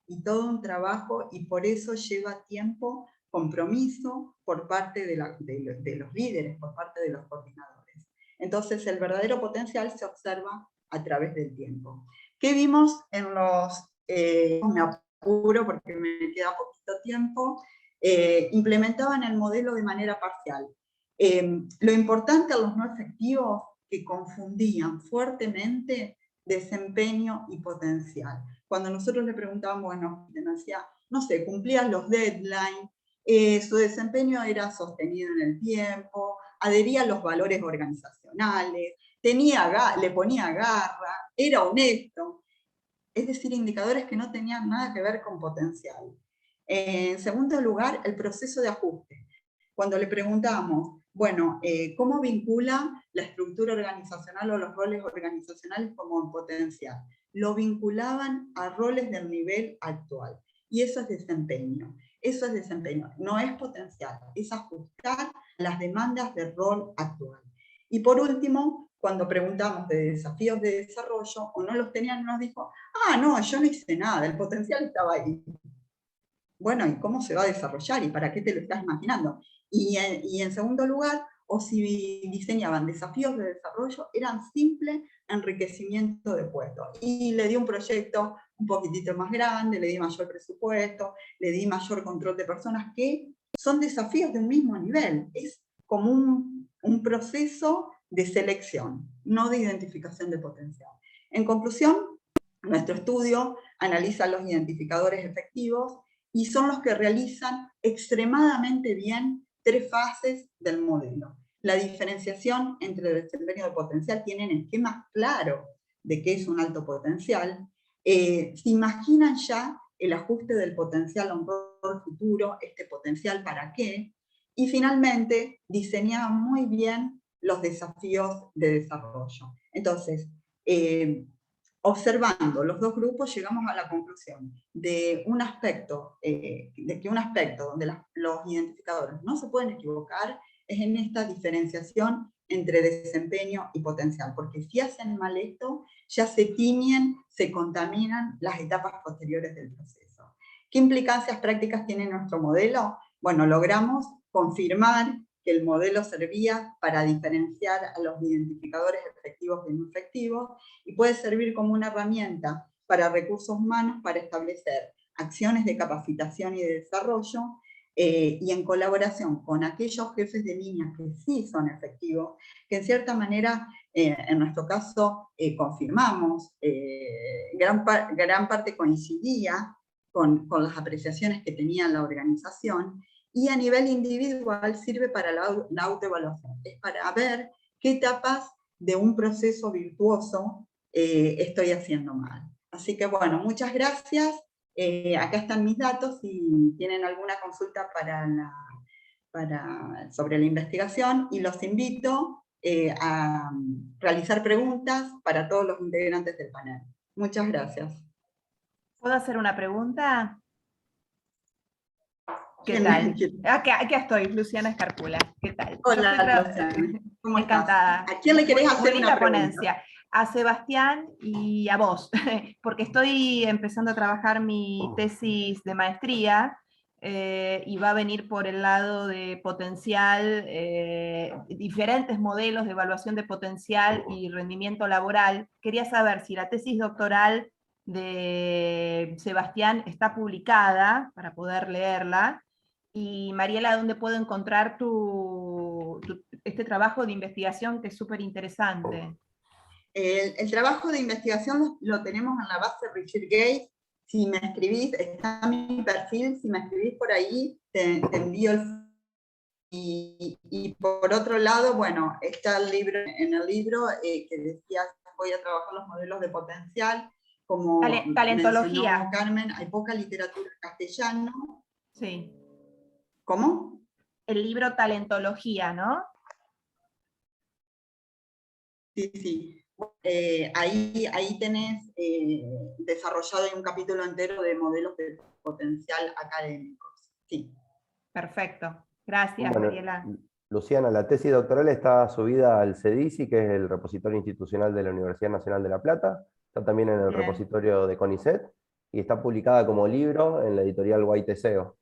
y todo un trabajo, y por eso lleva tiempo, compromiso por parte de los líderes, por parte de los coordinadores. Entonces el verdadero potencial se observa a través del tiempo. ¿Qué vimos en los... me apuro porque me queda poquito tiempo. Implementaban el modelo de manera parcial. Lo importante a los no efectivos, que confundían fuertemente desempeño y potencial. Cuando nosotros le preguntábamos, bueno, decía, no sé, cumplían los deadlines, su desempeño era sostenido en el tiempo, adhería a los valores organizacionales, le ponía garra, era honesto. Es decir, indicadores que no tenían nada que ver con potencial. En segundo lugar, el proceso de ajuste. Cuando le preguntamos, bueno, ¿cómo vincula la estructura organizacional o los roles organizacionales como potencial? Lo vinculaban a roles del nivel actual. Y eso es desempeño. Eso es desempeño. No es potencial, es ajustar las demandas del rol actual. Y por último, cuando preguntamos de desafíos de desarrollo o no los tenían, nos dijo, no, yo no hice nada, el potencial estaba ahí. Bueno, ¿y cómo se va a desarrollar? ¿Y para qué te lo estás imaginando? Y en segundo lugar, o si diseñaban desafíos de desarrollo, eran simple enriquecimiento de puestos. Y le di un proyecto un poquitito más grande, le di mayor presupuesto, le di mayor control de personas, que son desafíos de un mismo nivel. Es como un proceso de selección, no de identificación de potencial. En conclusión, nuestro estudio analiza los identificadores efectivos y son los que realizan extremadamente bien 3 fases del modelo. la diferenciación entre desempeño de potencial, tienen esquemas claros de qué es un alto potencial, se imaginan ya el ajuste del potencial a un rol futuro, este potencial para qué, y finalmente diseñaban muy bien los desafíos de desarrollo. Entonces, observando los dos grupos, llegamos a la conclusión de un aspecto, de que un aspecto donde los identificadores no se pueden equivocar es en esta diferenciación entre desempeño y potencial, porque si hacen mal esto, ya se tiñen, se contaminan las etapas posteriores del proceso. ¿Qué implicancias prácticas tiene nuestro modelo? Bueno, logramos confirmar que el modelo servía para diferenciar a los identificadores efectivos de no efectivos y puede servir como una herramienta para recursos humanos para establecer acciones de capacitación y de desarrollo y en colaboración con aquellos jefes de línea que sí son efectivos, que en cierta manera, en nuestro caso, confirmamos, gran parte coincidía con las apreciaciones que tenía la organización, y a nivel individual sirve para la autoevaluación, es para ver qué etapas de un proceso virtuoso estoy haciendo mal. Así que bueno, muchas gracias. Acá están mis datos, si tienen alguna consulta sobre la investigación, y los invito a realizar preguntas para todos los integrantes del panel. Muchas gracias. ¿Puedo hacer una pregunta? ¿Qué tal? Aquí estoy, Luciana Escarpula. ¿Qué tal? Hola, Luciana. ¿Cómo encantada. estás? ¿A quién le querés hacer una pregunta? Ponencia. A Sebastián y a vos, porque estoy empezando a trabajar mi tesis de maestría y va a venir por el lado de potencial, diferentes modelos de evaluación de potencial y rendimiento laboral. Quería saber si la tesis doctoral de Sebastián está publicada para poder leerla. Y Mariela, ¿dónde puedo encontrar este trabajo de investigación que es súper interesante? El trabajo de investigación lo tenemos en la base Richard Gates. Si me escribís, está en mi perfil, si me escribís por ahí, te envío el... Y por otro lado, bueno, está el libro, en el libro que decía, voy a trabajar los modelos de potencial, como talentología. mencionó Carmen, hay poca literatura en castellano. Sí. ¿Cómo? El libro Talentología, ¿no? Sí, sí. Ahí tenés desarrollado un capítulo entero de modelos de potencial académicos. Sí. Perfecto. Gracias, Bueno, Mariela. Luciana, la tesis doctoral está subida al CEDICI, que es el repositorio institucional de la Universidad Nacional de La Plata. Está también en el repositorio de CONICET y está publicada como libro en la editorial Guaiteseo.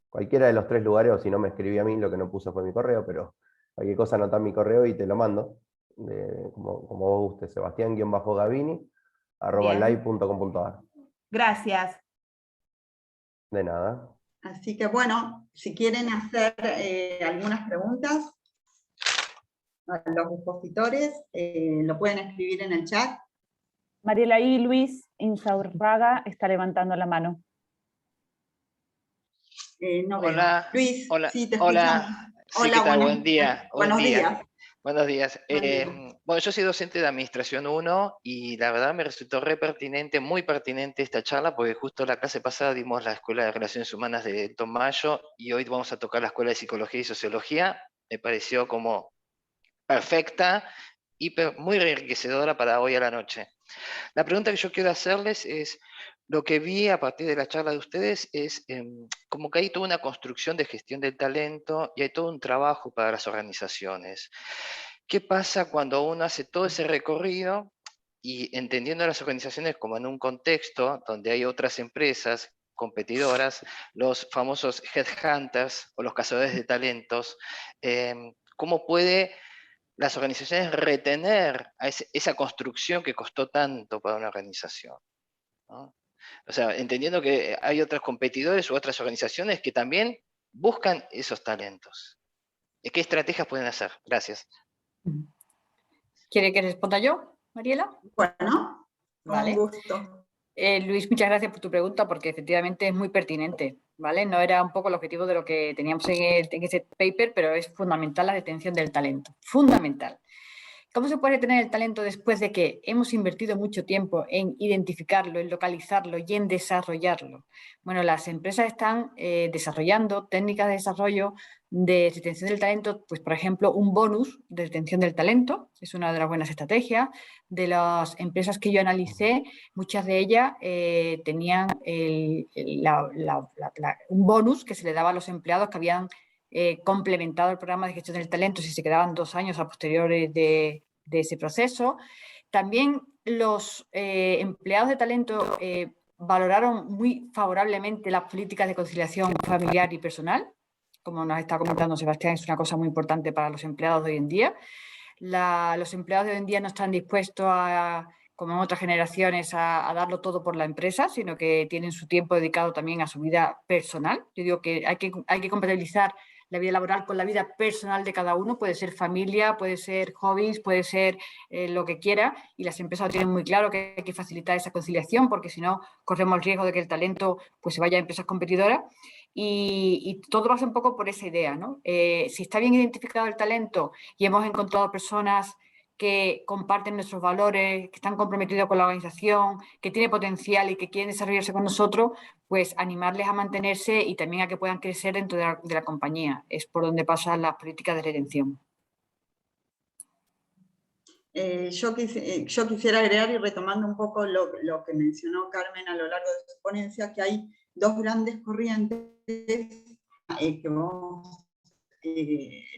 Cualquiera de los tres lugares, o si no me escribí a mí, lo que no puse fue mi correo, pero cualquier cosa anotá mi correo y te lo mando, como vos guste, sebastián-gavini@live.com.ar. Gracias. De nada. Así que bueno, si quieren hacer algunas preguntas a los expositores, lo pueden escribir en el chat. Mariela, y Luis Insaurraga está levantando la mano. No hola, veo. Luis, hola, sí, te hola. escuchamos. Sí, Hola, ¿qué tal? Buen día. Buenos días. Buenos días. Bueno, yo soy docente de Administración 1 y la verdad me resultó re pertinente, muy pertinente esta charla, porque justo la clase pasada dimos la Escuela de Relaciones Humanas de Tomayo y hoy vamos a tocar la Escuela de Psicología y Sociología. Me pareció como perfecta y muy enriquecedora para hoy a la noche. La pregunta que yo quiero hacerles es, lo que vi a partir de la charla de ustedes es como que hay toda una construcción de gestión del talento y hay todo un trabajo para las organizaciones. ¿Qué pasa cuando uno hace todo ese recorrido y entendiendo a las organizaciones como en un contexto donde hay otras empresas competidoras, los famosos headhunters o los cazadores de talentos, cómo puede las organizaciones retener a esa construcción que costó tanto para una organización, ¿no? O sea, entendiendo que hay otros competidores u otras organizaciones que también buscan esos talentos. ¿Qué estrategias pueden hacer? Gracias. ¿Quiere que responda yo, Mariela? Bueno, con Vale. gusto. Luis, muchas gracias por tu pregunta, porque efectivamente es muy pertinente. ¿vale? No era un poco el objetivo de lo que teníamos en ese paper, pero es fundamental la detención del talento, fundamental. ¿Cómo se puede tener el talento después de que hemos invertido mucho tiempo en identificarlo, en localizarlo y en desarrollarlo? Bueno, las empresas están desarrollando técnicas de desarrollo de retención del talento, pues por ejemplo, un bonus de retención del talento, es una de las buenas estrategias. De las empresas que yo analicé, muchas de ellas tenían un bonus que se le daba a los empleados que habían complementado el programa de gestión del talento si se quedaban 2 años a posteriores de ese proceso. También los empleados de talento valoraron muy favorablemente las políticas de conciliación familiar y personal. Como nos está comentando Sebastián, es una cosa muy importante para los empleados de hoy en día. Los empleados de hoy en día no están dispuestos a, como en otras generaciones, a darlo todo por la empresa, sino que tienen su tiempo dedicado también a su vida personal. Yo digo que hay que compatibilizar la vida laboral con la vida personal de cada uno, puede ser familia, puede ser hobbies, puede ser lo que quiera, y las empresas lo tienen muy claro que hay que facilitar esa conciliación, porque si no corremos el riesgo de que el talento pues se vaya a empresas competidoras, y todo pasa un poco por esa idea, ¿no? Si está bien identificado el talento y hemos encontrado personas que comparten nuestros valores, que están comprometidos con la organización, que tiene potencial y que quieren desarrollarse con nosotros, pues animarles a mantenerse y también a que puedan crecer dentro de la compañía. Es por donde pasan las políticas de retención. Yo quisiera agregar, y retomando un poco lo que mencionó Carmen a lo largo de su ponencia, que hay dos grandes corrientes que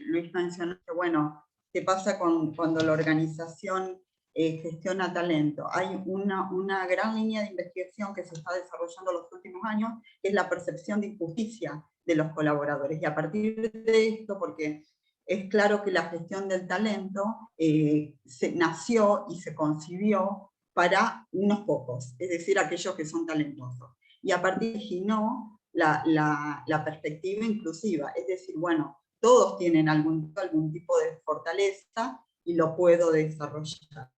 Luis mencionó, que bueno, ¿qué pasa cuando la organización gestiona talento? Hay una gran línea de investigación que se está desarrollando en los últimos años, que es la percepción de injusticia de los colaboradores. Y a partir de esto, porque es claro que la gestión del talento nació y se concibió para unos pocos, es decir, aquellos que son talentosos. Y a partir de ahí no la perspectiva inclusiva, es decir, bueno, todos tienen algún tipo de fortaleza y lo puedo desarrollar.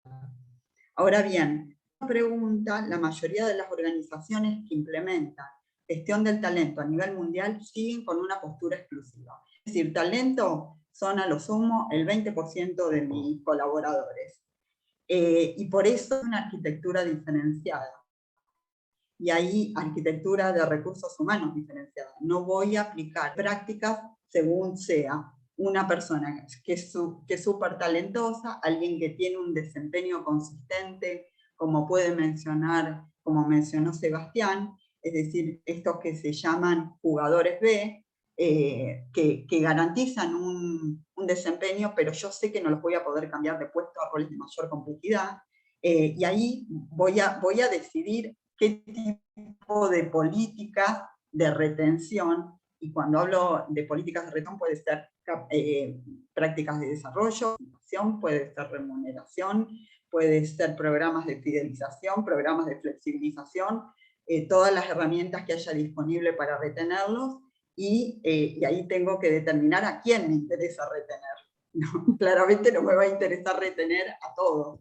Ahora bien, pregunta, la mayoría de las organizaciones que implementan gestión del talento a nivel mundial siguen con una postura exclusiva. Es decir, talento son a lo sumo el 20% de mis colaboradores. Y por eso es una arquitectura diferenciada. Y ahí arquitectura de recursos humanos diferenciada. No voy a aplicar prácticas según sea una persona que es súper talentosa, alguien que tiene un desempeño consistente, como como mencionó Sebastián, es decir, estos que se llaman jugadores B, que garantizan un desempeño, pero yo sé que no los voy a poder cambiar de puesto a roles de mayor complejidad, y ahí voy a decidir qué tipo de políticas de retención, y cuando hablo de políticas de retención puede ser prácticas de desarrollo, puede ser remuneración, puede ser programas de fidelización, programas de flexibilización, todas las herramientas que haya disponible para retenerlos, y ahí tengo que determinar a quién me interesa retener. ¿No? Claramente no me va a interesar retener a todos,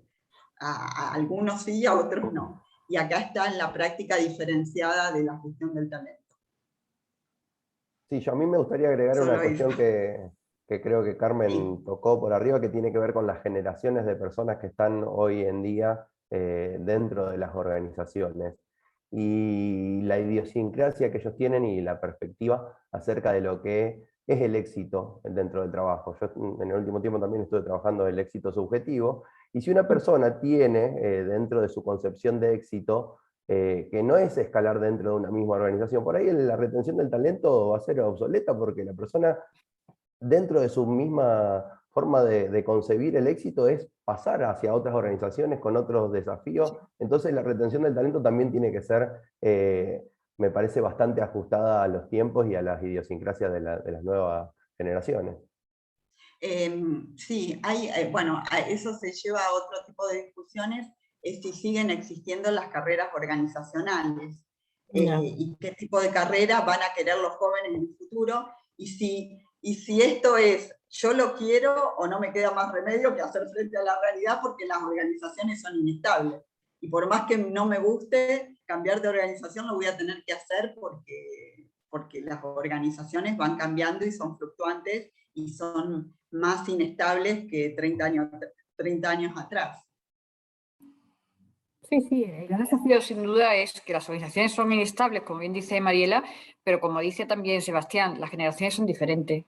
a algunos sí, a otros no. Y acá está la práctica diferenciada de la gestión del talento. Sí, a mí me gustaría agregar Solo una cuestión que creo que Carmen tocó por arriba, que tiene que ver con las generaciones de personas que están hoy en día dentro de las organizaciones. Y la idiosincrasia que ellos tienen y la perspectiva acerca de lo que es el éxito dentro del trabajo. Yo en el último tiempo también estuve trabajando el éxito subjetivo, y si una persona tiene dentro de su concepción de éxito, que no es escalar dentro de una misma organización, por ahí la retención del talento va a ser obsoleta, porque la persona dentro de su misma forma de concebir el éxito es pasar hacia otras organizaciones con otros desafíos. Entonces la retención del talento también tiene que ser, me parece, bastante ajustada a los tiempos y a las idiosincrasias de las nuevas generaciones. Sí, bueno, eso se lleva a otro tipo de discusiones, si siguen existiendo las carreras organizacionales, y qué tipo de carrera van a querer los jóvenes en el futuro, y si esto es, yo lo quiero o no me queda más remedio que hacer frente a la realidad, porque las organizaciones son inestables. Y por más que no me guste cambiar de organización, lo voy a tener que hacer porque las organizaciones van cambiando y son fluctuantes y son más inestables que 30 años atrás. Sí, sí, el gran desafío sin duda es que las organizaciones son inestables, como bien dice Mariela, pero como dice también Sebastián, las generaciones son diferentes.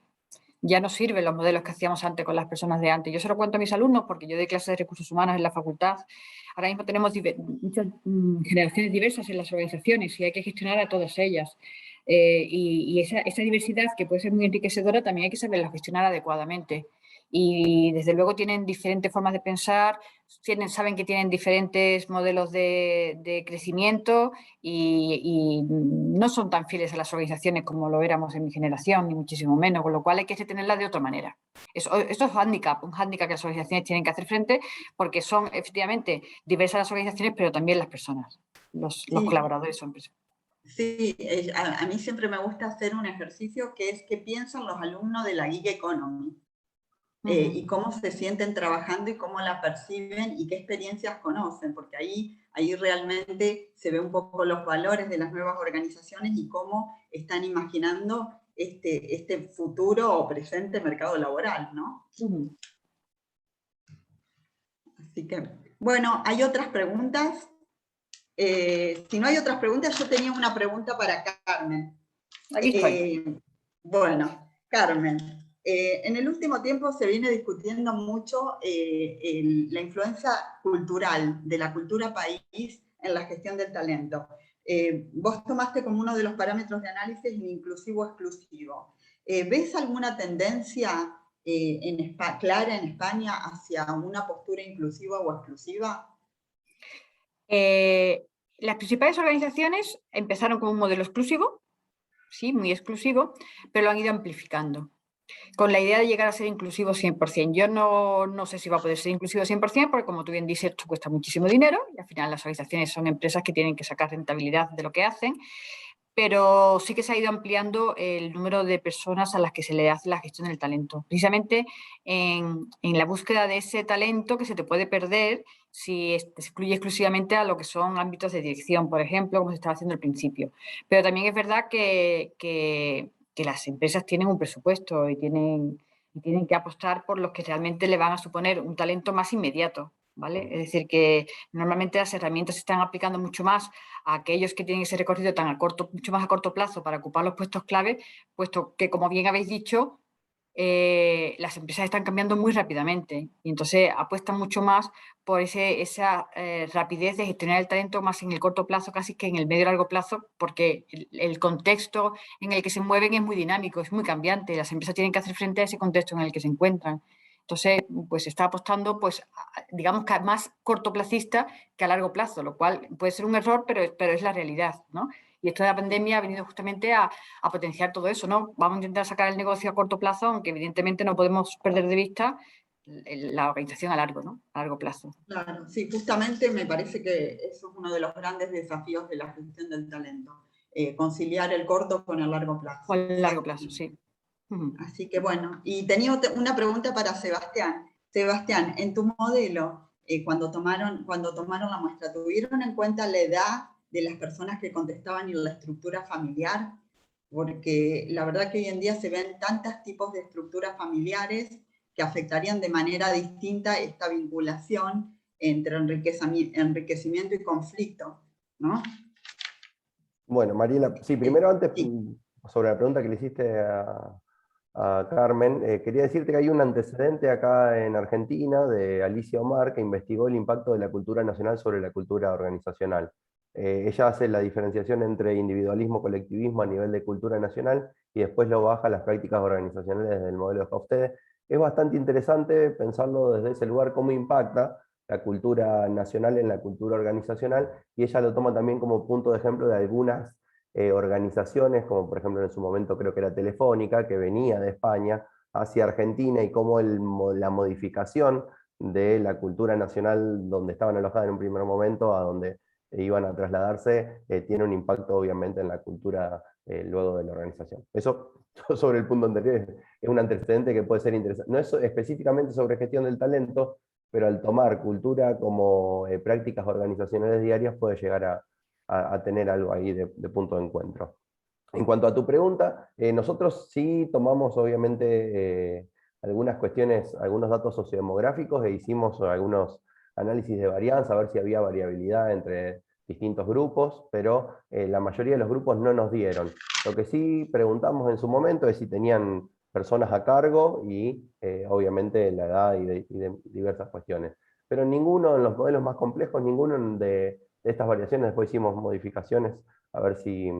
Ya no sirven los modelos que hacíamos antes con las personas de antes. Yo se lo cuento a mis alumnos porque yo doy clases de recursos humanos en la facultad. Ahora mismo tenemos muchas generaciones diversas en las organizaciones y hay que gestionar a todas ellas. Y esa diversidad, que puede ser muy enriquecedora, también hay que saberla gestionar adecuadamente. Y desde luego tienen diferentes formas de pensar, saben que tienen diferentes modelos de crecimiento y no son tan fieles a las organizaciones como lo éramos en mi generación, ni muchísimo menos, con lo cual hay que tenerlas de otra manera. Esto es un hándicap que las organizaciones tienen que hacer frente, porque son efectivamente diversas las organizaciones, pero también las personas, los colaboradores son personas. Sí, a mí siempre me gusta hacer un ejercicio que es qué piensan los alumnos de la gig economy. Y cómo se sienten trabajando y cómo la perciben y qué experiencias conocen, porque ahí realmente se ve un poco los valores de las nuevas organizaciones y cómo están imaginando este futuro o presente mercado laboral, ¿no? Así que, bueno, ¿hay otras preguntas? Si no hay otras preguntas, yo tenía una pregunta para Carmen. Aquí estoy. Bueno, Carmen, en el último tiempo se viene discutiendo mucho la influencia cultural de la cultura país en la gestión del talento. Vos tomaste como uno de los parámetros de análisis el inclusivo-exclusivo. ¿Ves alguna tendencia clara en España hacia una postura inclusiva o exclusiva? Las principales organizaciones empezaron con un modelo exclusivo, sí, muy exclusivo, pero lo han ido amplificando, con la idea de llegar a ser inclusivo 100%. Yo no sé si va a poder ser inclusivo 100%, porque como tú bien dices, esto cuesta muchísimo dinero, y al final las organizaciones son empresas que tienen que sacar rentabilidad de lo que hacen, pero sí que se ha ido ampliando el número de personas a las que se le hace la gestión del talento, precisamente en la búsqueda de ese talento que se te puede perder si se excluye exclusivamente a lo que son ámbitos de dirección, por ejemplo, como se estaba haciendo al principio. Pero también es verdad que las empresas tienen un presupuesto y tienen que apostar por los que realmente le van a suponer un talento más inmediato, ¿vale? Es decir, que normalmente las herramientas se están aplicando mucho más a aquellos que tienen ese recorrido mucho más a corto plazo para ocupar los puestos clave, puesto que, como bien habéis dicho, las empresas están cambiando muy rápidamente y entonces apuestan mucho más por esa rapidez de gestionar el talento más en el corto plazo casi que en el medio y largo plazo, porque el contexto en el que se mueven es muy dinámico, es muy cambiante, las empresas tienen que hacer frente a ese contexto en el que se encuentran. Entonces, pues se está apostando, pues, digamos que más cortoplacista que a largo plazo, lo cual puede ser un error, pero es la realidad, ¿no? Y esto de la pandemia ha venido justamente a potenciar todo eso, ¿no? Vamos a intentar sacar el negocio a corto plazo, aunque evidentemente no podemos perder de vista la organización a largo plazo. Claro, sí, justamente me parece que eso es uno de los grandes desafíos de la gestión del talento, conciliar el corto con el largo plazo. Con el largo plazo, sí. Así que bueno, y tenía una pregunta para Sebastián. Sebastián, en tu modelo, cuando tomaron la muestra, ¿tuvieron en cuenta la edad de las personas que contestaban y la estructura familiar? Porque la verdad que hoy en día se ven tantos tipos de estructuras familiares que afectarían de manera distinta esta vinculación entre enriquecimiento y conflicto, ¿no? Bueno, Mariela, sí, primero antes, sobre la pregunta que le hiciste a Carmen, quería decirte que hay un antecedente acá en Argentina de Alicia Omar, que investigó el impacto de la cultura nacional sobre la cultura organizacional. Ella hace la diferenciación entre individualismo, colectivismo a nivel de cultura nacional, y después lo baja a las prácticas organizacionales desde el modelo de Hofstede. Es bastante interesante pensarlo desde ese lugar, cómo impacta la cultura nacional en la cultura organizacional, y ella lo toma también como punto de ejemplo de algunas organizaciones, como por ejemplo en su momento creo que era Telefónica, que venía de España hacia Argentina, y cómo la modificación de la cultura nacional donde estaban alojadas en un primer momento a donde iban a trasladarse, tiene un impacto obviamente en la cultura luego de la organización. Eso sobre el punto anterior es un antecedente que puede ser interesante. No es específicamente sobre gestión del talento, pero al tomar cultura como prácticas organizacionales diarias puede llegar a tener algo ahí de punto de encuentro. En cuanto a tu pregunta, nosotros sí tomamos obviamente algunas cuestiones, algunos datos sociodemográficos e hicimos algunos análisis de varianza, a ver si había variabilidad entre distintos grupos, pero la mayoría de los grupos no nos dieron. Lo que sí preguntamos en su momento es si tenían personas a cargo y obviamente la edad y de diversas cuestiones. Pero ninguno, en los modelos más complejos, ninguno de estas variaciones, después hicimos modificaciones a ver si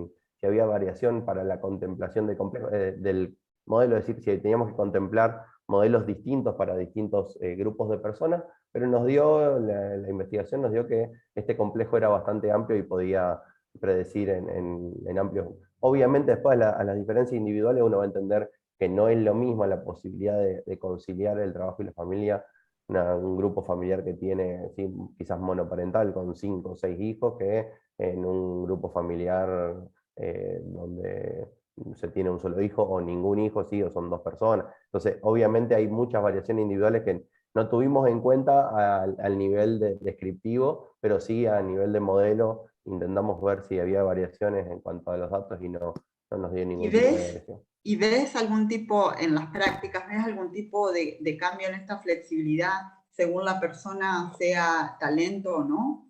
había variación para la contemplación del modelo, es decir, si teníamos que contemplar modelos distintos para distintos grupos de personas, pero nos dio, la investigación nos dio que este complejo era bastante amplio y podía predecir en amplios. Obviamente después a las diferencias individuales uno va a entender que no es lo mismo la posibilidad de conciliar el trabajo y la familia, un grupo familiar que tiene ¿sí? quizás monoparental con 5 o 6 hijos, que en un grupo familiar donde se tiene un solo hijo o ningún hijo, sí, o son 2 personas. Entonces, obviamente hay muchas variaciones individuales que no tuvimos en cuenta al nivel descriptivo, pero sí a nivel de modelo intentamos ver si había variaciones en cuanto a los datos y no nos dio ningún tipo de variación. ¿Y ves algún tipo, en las prácticas, ves algún tipo de cambio en esta flexibilidad según la persona sea talento o no?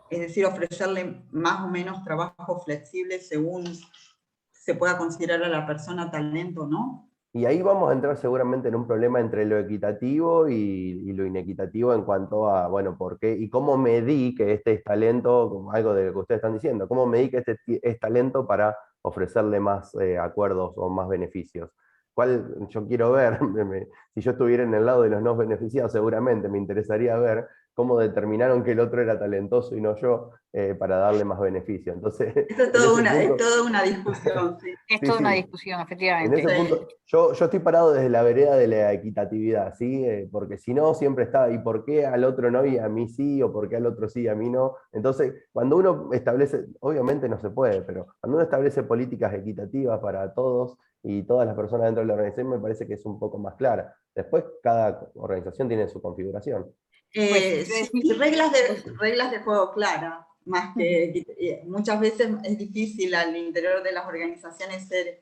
Es decir, ofrecerle más o menos trabajo flexible según se pueda considerar a la persona talento o no. Y ahí vamos a entrar seguramente en un problema entre lo equitativo y lo inequitativo en cuanto a, bueno, por qué y cómo medí que este es talento, como algo de lo que ustedes están diciendo, cómo medí que este es talento para ofrecerle más acuerdos o más beneficios. ¿Cuál yo quiero ver? Si yo estuviera en el lado de los no beneficiados, seguramente me interesaría ver cómo determinaron que el otro era talentoso y no yo, para darle más beneficio. Entonces, esto es toda una discusión. Sí. Es toda una discusión, efectivamente. En ese punto, yo estoy parado desde la vereda de la equitatividad, ¿sí? Porque si no, siempre está, ¿y por qué al otro no y a mí sí? ¿O por qué al otro sí y a mí no? Entonces, cuando uno establece, obviamente no se puede, pero cuando uno establece políticas equitativas para todos y todas las personas dentro de la organización, me parece que es un poco más clara. Después, cada organización tiene su configuración. Sí, reglas de juego claras, más que muchas veces es difícil al interior de las organizaciones ser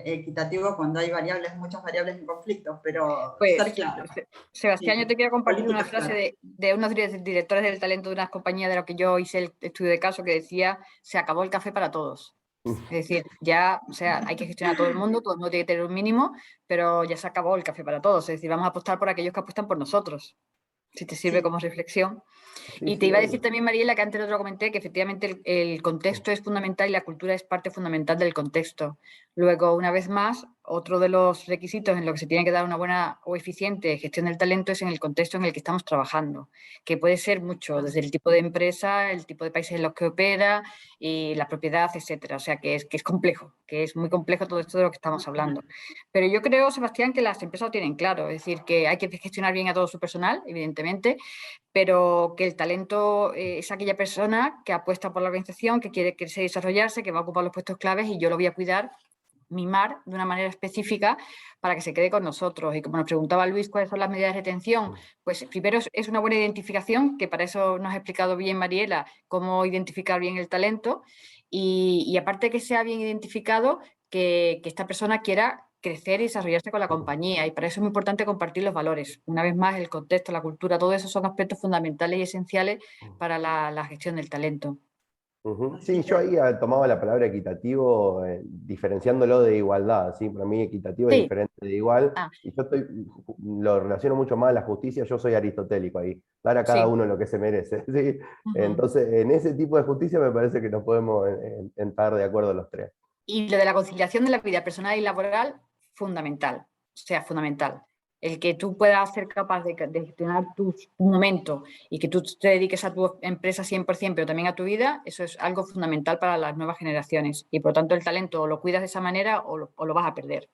equitativo cuando hay muchas variables en conflicto, pero ser claro. Sebastián, sí, yo te quiero compartir una frase claras. de unos directores del talento de unas compañías de lo que yo hice el estudio de caso, que decía: se acabó el café para todos. Es decir, ya, o sea, hay que gestionar a todo el mundo tiene que tener un mínimo, pero ya se acabó el café para todos. Es decir, vamos a apostar por aquellos que apuestan por nosotros, si te sirve como reflexión. Y te iba a decir también, Mariela, que antes lo comenté, que efectivamente el contexto es fundamental y la cultura es parte fundamental del contexto. Luego, una vez más, otro de los requisitos en lo que se tiene que dar una buena o eficiente gestión del talento es en el contexto en el que estamos trabajando, que puede ser mucho, desde el tipo de empresa, el tipo de países en los que opera y la propiedad, etcétera. O sea, que es complejo, que es muy complejo todo esto de lo que estamos hablando. Pero yo creo, Sebastián, que las empresas lo tienen claro, es decir, que hay que gestionar bien a todo su personal, evidentemente, pero que el talento es aquella persona que apuesta por la organización, que quiere crecer y desarrollarse, que va a ocupar los puestos claves y yo lo voy a cuidar, mimar de una manera específica para que se quede con nosotros. Y como nos preguntaba Luis cuáles son las medidas de retención, pues primero es una buena identificación, que para eso nos ha explicado bien Mariela cómo identificar bien el talento, y aparte de que sea bien identificado, que esta persona quiera crecer y desarrollarse con la compañía, y para eso es muy importante compartir los valores. Una vez más, el contexto, la cultura, todo eso son aspectos fundamentales y esenciales para la gestión del talento. Sí, yo ahí tomaba la palabra equitativo, diferenciándolo de igualdad, ¿sí? Para mí equitativo es diferente de igual, y yo lo relaciono mucho más a la justicia, yo soy aristotélico ahí, dar a cada uno lo que se merece, ¿sí? Entonces, en ese tipo de justicia me parece que nos podemos estar de acuerdo los tres. Y lo de la conciliación de la vida personal y laboral, fundamental, o sea, fundamental. El que tú puedas ser capaz de gestionar tu momento y que tú te dediques a tu empresa 100%, pero también a tu vida, eso es algo fundamental para las nuevas generaciones. Y por lo tanto el talento o lo cuidas de esa manera o lo vas a perder.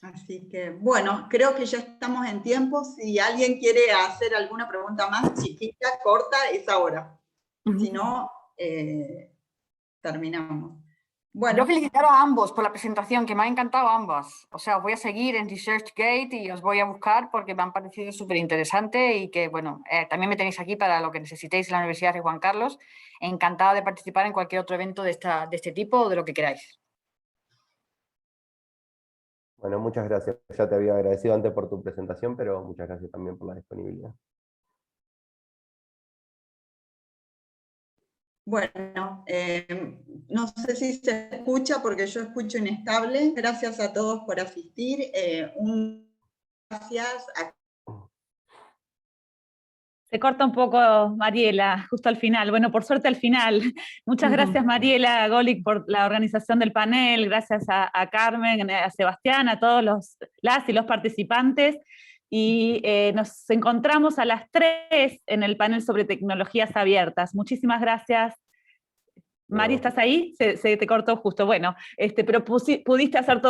Así que, bueno, creo que ya estamos en tiempo. Si alguien quiere hacer alguna pregunta más chiquita, corta, es ahora. Si no, terminamos. Bueno. Yo felicitar a ambos por la presentación, que me ha encantado ambas. O sea, os voy a seguir en ResearchGate y os voy a buscar porque me han parecido súper interesantes y que, bueno, también me tenéis aquí para lo que necesitéis en la Universidad de Juan Carlos. Encantada de participar en cualquier otro evento de este tipo o de lo que queráis. Bueno, muchas gracias. Ya te había agradecido antes por tu presentación, pero muchas gracias también por la disponibilidad. Bueno, no sé si se escucha porque yo escucho inestable. Gracias a todos por asistir. Gracias a... Se corta un poco, Mariela, justo al final. Bueno, por suerte al final. Muchas gracias, Mariela Golic, por la organización del panel. Gracias a Carmen, a Sebastián, a todos las y los participantes. Y nos encontramos a las 3 en el panel sobre tecnologías abiertas. Muchísimas gracias. Mari, ¿estás ahí? Se te cortó justo. Bueno, pero pudiste hacer todo.